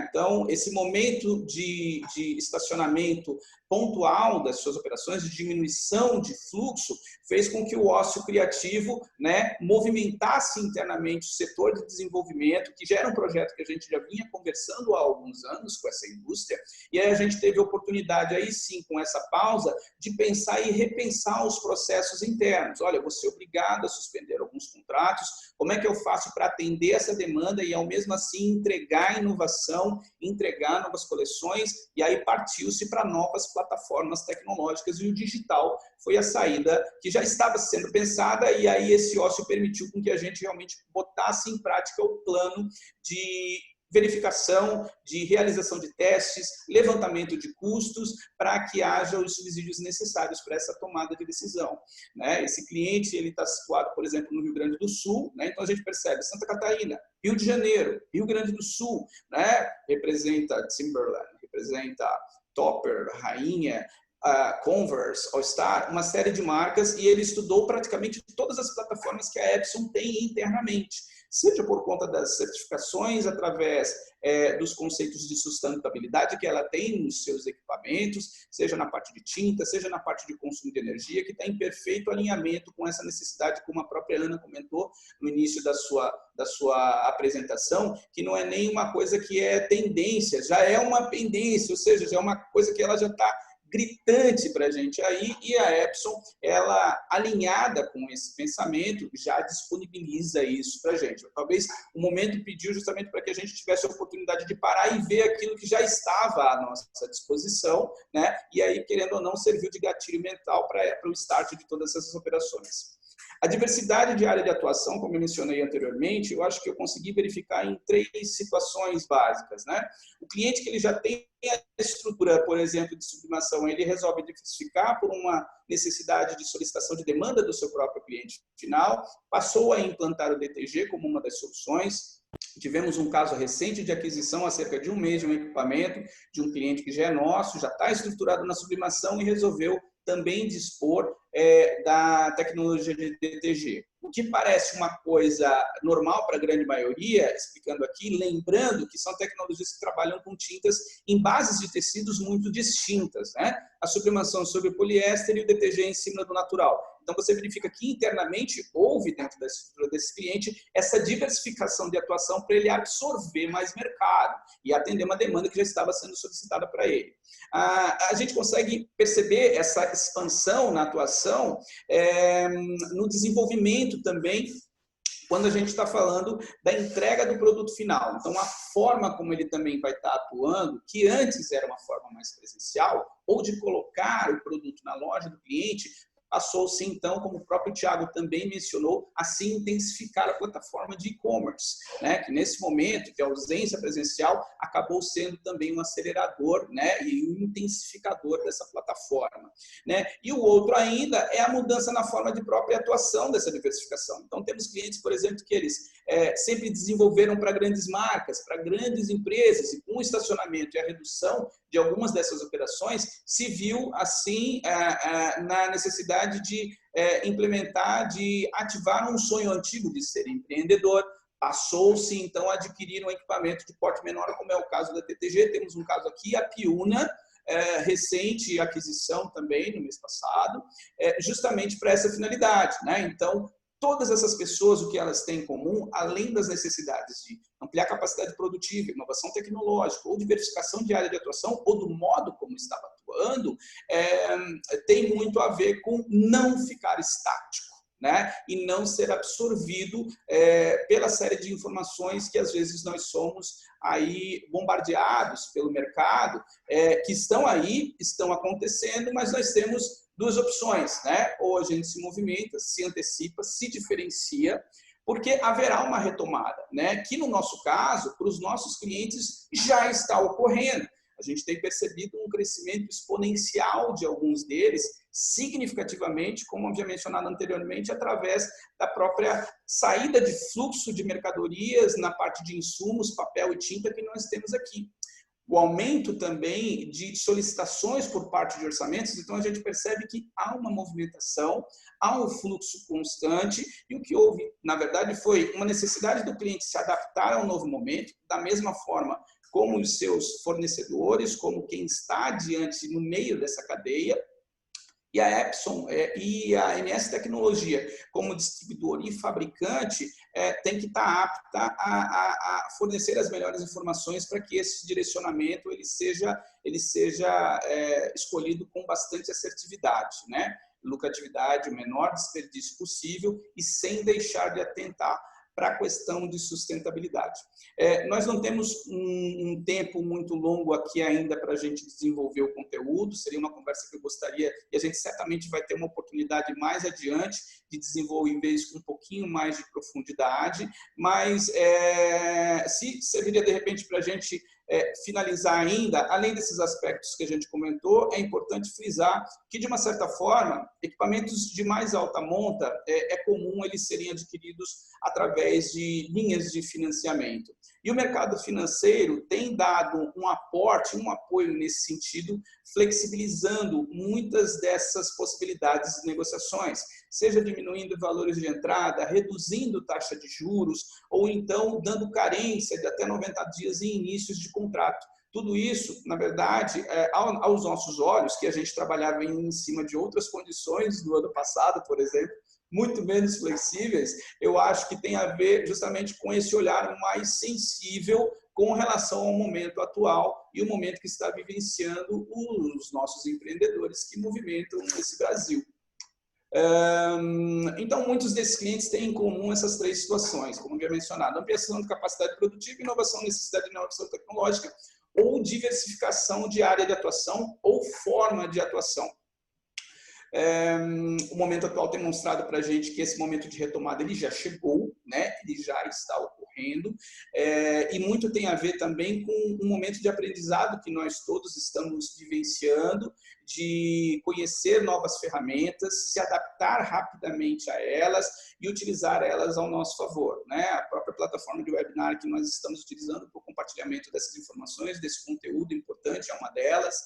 Então, esse momento de estacionamento pontual das suas operações, de diminuição de fluxo, fez com que o ócio criativo, né, movimentasse internamente o setor de desenvolvimento, que já era um projeto que a gente já vinha conversando há alguns anos com essa indústria, e aí a gente teve a oportunidade, aí sim, com essa pausa, de pensar e repensar os processos internos. Olha, eu vou ser obrigado a suspender alguns contratos, como é que eu faço para atender essa demanda e, ao mesmo assim, entregar inovação, entregar novas coleções, e aí partiu-se para novas plataformas tecnológicas, e o digital foi a saída que já estava sendo pensada, e aí esse ócio permitiu com que a gente realmente botasse em prática o plano de verificação, de realização de testes, levantamento de custos, para que haja os subsídios necessários para essa tomada de decisão, né? Esse cliente ele está situado, por exemplo, no Rio Grande do Sul, né? Então a gente percebe Santa Catarina, Rio de Janeiro, Rio Grande do Sul, né? Representa Timberland, representa Topper, Rainha, Converse, All Star, uma série de marcas, e ele estudou praticamente todas as plataformas que a Epson tem internamente, seja por conta das certificações, através dos conceitos de sustentabilidade que ela tem nos seus equipamentos, seja na parte de tinta, seja na parte de consumo de energia, que está em perfeito alinhamento com essa necessidade, como a própria Ana comentou no início da sua apresentação, que não é nem uma coisa que é tendência, já é uma pendência, ou seja, já é uma coisa que ela já está gritante para a gente aí, e a Epson, ela alinhada com esse pensamento, já disponibiliza isso para a gente. Talvez o momento pediu justamente para que a gente tivesse a oportunidade de parar e ver aquilo que já estava à nossa disposição, né? E aí, querendo ou não, serviu de gatilho mental para o start de todas essas operações. A diversidade de área de atuação, como eu mencionei anteriormente, eu acho que eu consegui verificar em 3 situações básicas, né? O cliente que ele já tem a estrutura, por exemplo, de sublimação, ele resolve diversificar por uma necessidade de solicitação de demanda do seu próprio cliente final, passou a implantar o DTG como uma das soluções. Tivemos um caso recente de aquisição há cerca de 1 mês de um equipamento de um cliente que já é nosso, já está estruturado na sublimação e resolveu também dispor da tecnologia de DTG. O que parece uma coisa normal para a grande maioria, explicando aqui, lembrando que são tecnologias que trabalham com tintas em bases de tecidos muito distintas, né? A sublimação sobre o poliéster e o DTG em cima do natural. Então, você verifica que internamente houve dentro da estrutura desse cliente essa diversificação de atuação para ele absorver mais mercado e atender uma demanda que já estava sendo solicitada para ele. A gente consegue perceber essa expansão na atuação no desenvolvimento também quando a gente está falando da entrega do produto final. Então, a forma como ele também vai estar atuando, que antes era uma forma mais presencial, ou de colocar o produto na loja do cliente, passou-se, então, como o próprio Thiago também mencionou, a se intensificar a plataforma de e-commerce, né? Que nesse momento de ausência presencial acabou sendo também um acelerador, né? E um intensificador dessa plataforma, né? E o outro ainda é a mudança na forma de própria atuação dessa diversificação. Então, temos clientes, por exemplo, que eles sempre desenvolveram para grandes marcas, para grandes empresas, e com o estacionamento e a redução de algumas dessas operações, se viu, assim, na necessidade de implementar, de ativar um sonho antigo de ser empreendedor. Passou-se, então, a adquirir um equipamento de porte menor, como é o caso da TTG. Temos um caso aqui, a Piuna, recente aquisição também, no mês passado, justamente para essa finalidade, né? Então, todas essas pessoas, o que elas têm em comum, além das necessidades de ampliar a capacidade produtiva, inovação tecnológica, ou diversificação de área de atuação, ou do modo como estava atuando, tem muito a ver com não ficar estático, né? E não ser absorvido pela série de informações que às vezes nós somos aí bombardeados pelo mercado, que estão aí, estão acontecendo, mas nós temos duas opções, né? Ou a gente se movimenta, se antecipa, se diferencia, porque haverá uma retomada, né? Que no nosso caso, para os nossos clientes, já está ocorrendo. A gente tem percebido um crescimento exponencial de alguns deles, significativamente, como havia mencionado anteriormente, através da própria saída de fluxo de mercadorias na parte de insumos, papel e tinta que nós temos aqui. O aumento também de solicitações por parte de orçamentos, então a gente percebe que há uma movimentação, há um fluxo constante, e o que houve, na verdade, foi uma necessidade do cliente se adaptar ao novo momento, da mesma forma como os seus fornecedores, como quem está adiante no meio dessa cadeia. E a Epson e a MS Tecnologia, como distribuidor e fabricante, tem que estar apta a fornecer as melhores informações para que esse direcionamento ele seja escolhido com bastante assertividade, né? Lucratividade, o menor desperdício possível e sem deixar de atentar para a questão de sustentabilidade. Nós não temos um tempo muito longo aqui ainda para a gente desenvolver o conteúdo, seria uma conversa que eu gostaria, e a gente certamente vai ter uma oportunidade mais adiante de desenvolver isso com um pouquinho mais de profundidade, mas se serviria de repente para a gente finalizar ainda, além desses aspectos que a gente comentou, é importante frisar que, de uma certa forma, equipamentos de mais alta monta, é comum eles serem adquiridos através de linhas de financiamento. E o mercado financeiro tem dado um aporte, um apoio nesse sentido, flexibilizando muitas dessas possibilidades de negociações, seja diminuindo valores de entrada, reduzindo taxa de juros, ou então dando carência de até 90 dias em inícios de contrato. Tudo isso, na verdade, aos nossos olhos, que a gente trabalhava em cima de outras condições do ano passado, por exemplo, muito menos flexíveis, eu acho que tem a ver justamente com esse olhar mais sensível com relação ao momento atual e o momento que está vivenciando os nossos empreendedores que movimentam esse Brasil. Então, muitos desses clientes têm em comum essas três situações, como havia mencionado: ampliação de capacidade produtiva, inovação, necessidade de inovação tecnológica ou diversificação de área de atuação ou forma de atuação. O momento atual tem mostrado para a gente que esse momento de retomada ele já chegou, né? Ele já está ocorrendo, e muito tem a ver também com um momento de aprendizado que nós todos estamos vivenciando, de conhecer novas ferramentas, se adaptar rapidamente a elas e utilizar elas ao nosso favor, né? A própria plataforma de webinar que nós estamos utilizando para o compartilhamento dessas informações, desse conteúdo importante, é uma delas.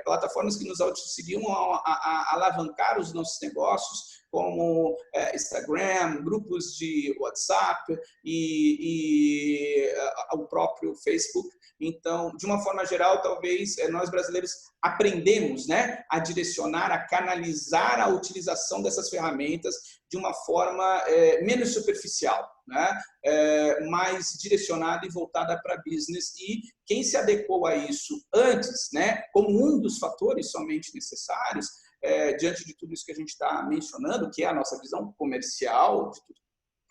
Plataformas que nos auxiliam a alavancar os nossos negócios, como Instagram, grupos de WhatsApp e o próprio Facebook. Então, de uma forma geral, talvez nós brasileiros aprendemos, né, a direcionar, a canalizar a utilização dessas ferramentas de uma forma menos superficial, né, mais direcionada e voltada para business. E quem se adequou a isso antes, né, como um dos fatores somente necessários, diante de tudo isso que a gente está mencionando, que é a nossa visão comercial, de tudo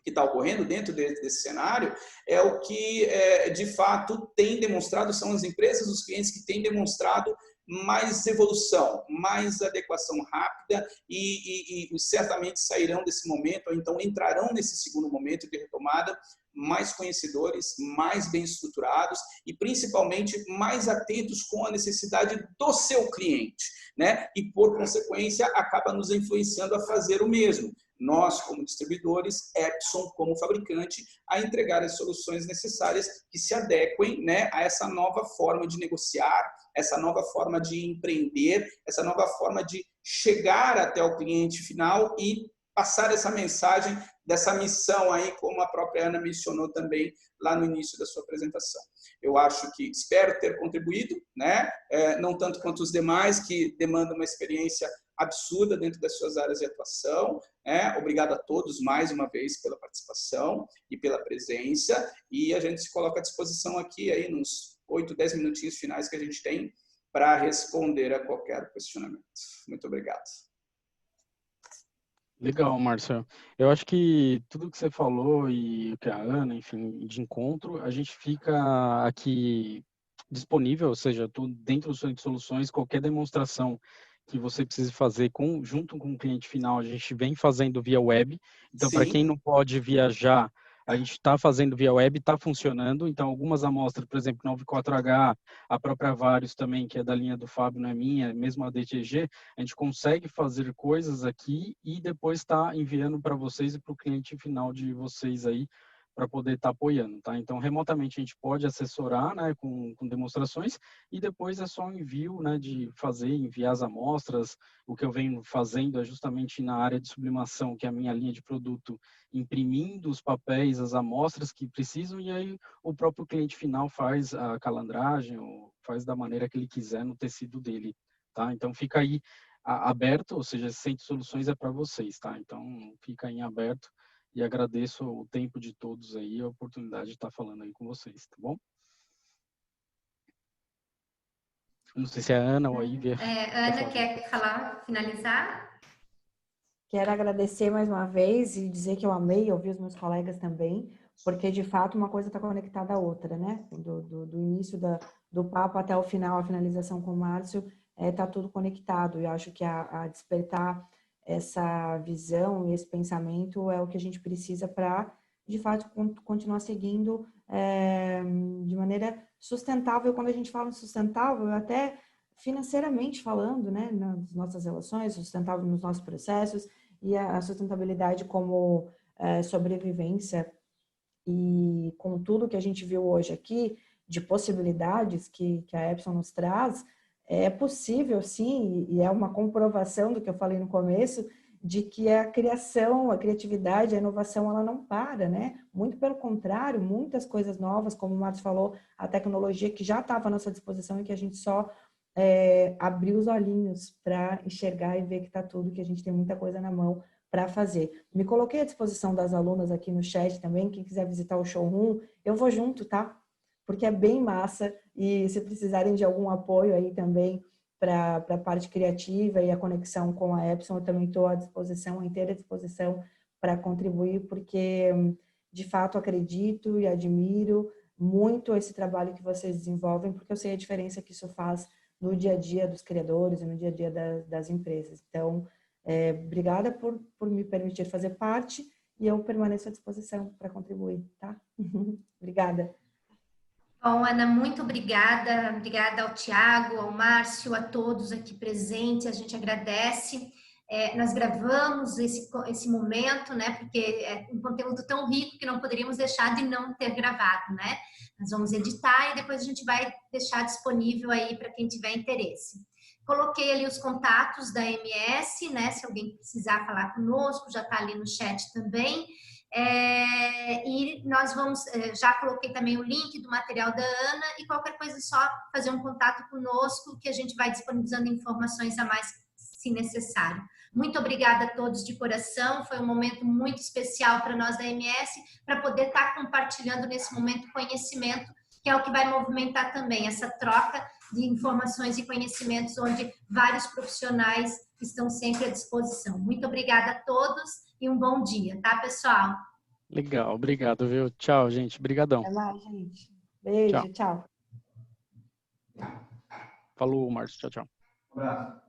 que está ocorrendo dentro desse cenário é o que, de fato, tem demonstrado, são as empresas, os clientes que têm demonstrado mais evolução, mais adequação rápida e certamente sairão desse momento, ou então entrarão nesse segundo momento de retomada mais conhecedores, mais bem estruturados e principalmente mais atentos com a necessidade do seu cliente, né? E por consequência acaba nos influenciando a fazer o mesmo. Nós, como distribuidores, Epson, como fabricante, a entregar as soluções necessárias que se adequem, né, a essa nova forma de negociar, essa nova forma de empreender, essa nova forma de chegar até o cliente final e passar essa mensagem dessa missão aí, como a própria Ana mencionou também lá no início da sua apresentação. Eu acho que espero ter contribuído, né? Não tanto quanto os demais que demandam uma experiência absurda dentro das suas áreas de atuação. Obrigado a todos mais uma vez pela participação e pela presença, e a gente se coloca à disposição aqui aí nos 8, 10 minutinhos finais que a gente tem para responder a qualquer questionamento. Muito obrigado. Legal, Márcio. Eu acho que tudo que você falou e o que a Ana, enfim, de encontro, a gente fica aqui disponível, ou seja, tudo dentro do Sonho de Soluções, qualquer demonstração que você precise fazer junto com o cliente final, a gente vem fazendo via web. Então, para quem não pode viajar, a gente está fazendo via web, está funcionando. Então, algumas amostras, por exemplo, 94H, a própria Varios também, que é da linha do Fábio, não é minha, mesmo a DTG, a gente consegue fazer coisas aqui e depois está enviando para vocês e para o cliente final de vocês aí, para poder estar apoiando, tá? Então, remotamente a gente pode assessorar, né, com demonstrações e depois é só o envio, né, de enviar as amostras. O que eu venho fazendo é justamente na área de sublimação, que é a minha linha de produto, imprimindo os papéis, as amostras que precisam, e aí o próprio cliente final faz a calandragem ou faz da maneira que ele quiser no tecido dele, tá? Então, fica aí aberto, ou seja, esse Centro de Soluções é para vocês, tá? Então, fica aí em aberto. E agradeço o tempo de todos aí, a oportunidade de estar falando aí com vocês, tá bom? Não sei se é a Ana ou a Ívia. Ana quer falar, finalizar? Quero agradecer mais uma vez e dizer que eu amei ouvir os meus colegas também, porque de fato uma coisa está conectada à outra, né? Do início do papo até o final, a finalização com o Márcio, está tudo conectado. Eu acho que a despertar essa visão e esse pensamento é o que a gente precisa para, de fato, continuar seguindo de maneira sustentável. Quando a gente fala em sustentável, até financeiramente falando, né, nas nossas relações, sustentável nos nossos processos, e a sustentabilidade como sobrevivência, e com tudo que a gente viu hoje aqui, de possibilidades que a Epson nos traz, é possível sim, e é uma comprovação do que eu falei no começo, de que a criação, a criatividade, a inovação, ela não para, né? Muito pelo contrário, muitas coisas novas, como o Marcos falou, a tecnologia que já estava à nossa disposição e que a gente só abrir os olhinhos para enxergar e ver que está tudo, que a gente tem muita coisa na mão para fazer. Me coloquei à disposição das alunas aqui no chat também, quem quiser visitar o showroom, eu vou junto, tá? Porque é bem massa, e se precisarem de algum apoio aí também para a parte criativa e a conexão com a Epson, eu também estou à disposição, à inteira disposição para contribuir, porque de fato acredito e admiro muito esse trabalho que vocês desenvolvem, porque eu sei a diferença que isso faz no dia a dia dos criadores e no dia a dia das empresas. Então, obrigada por me permitir fazer parte, e eu permaneço à disposição para contribuir, tá? Obrigada. Bom, Ana, muito obrigada. Obrigada ao Tiago, ao Márcio, a todos aqui presentes. A gente agradece. Nós gravamos esse momento, né? Porque é um conteúdo tão rico que não poderíamos deixar de não ter gravado, né? Nós vamos editar e depois a gente vai deixar disponível aí para quem tiver interesse. Coloquei ali os contatos da MS, né? Se alguém precisar falar conosco, já está ali no chat também. E nós vamos, já coloquei também o link do material da Ana, e qualquer coisa é só fazer um contato conosco, que a gente vai disponibilizando informações a mais, se necessário. Muito obrigada a todos de coração, foi um momento muito especial para nós da MS, para poder estar compartilhando nesse momento conhecimento, que é o que vai movimentar também essa troca de informações e conhecimentos, onde vários profissionais estão sempre à disposição. Muito obrigada a todos e um bom dia, tá, pessoal? Legal, obrigado, viu? Tchau, gente. Obrigadão. Até mais, gente. Beijo, tchau. Falou, Márcio. Tchau, tchau. Um abraço.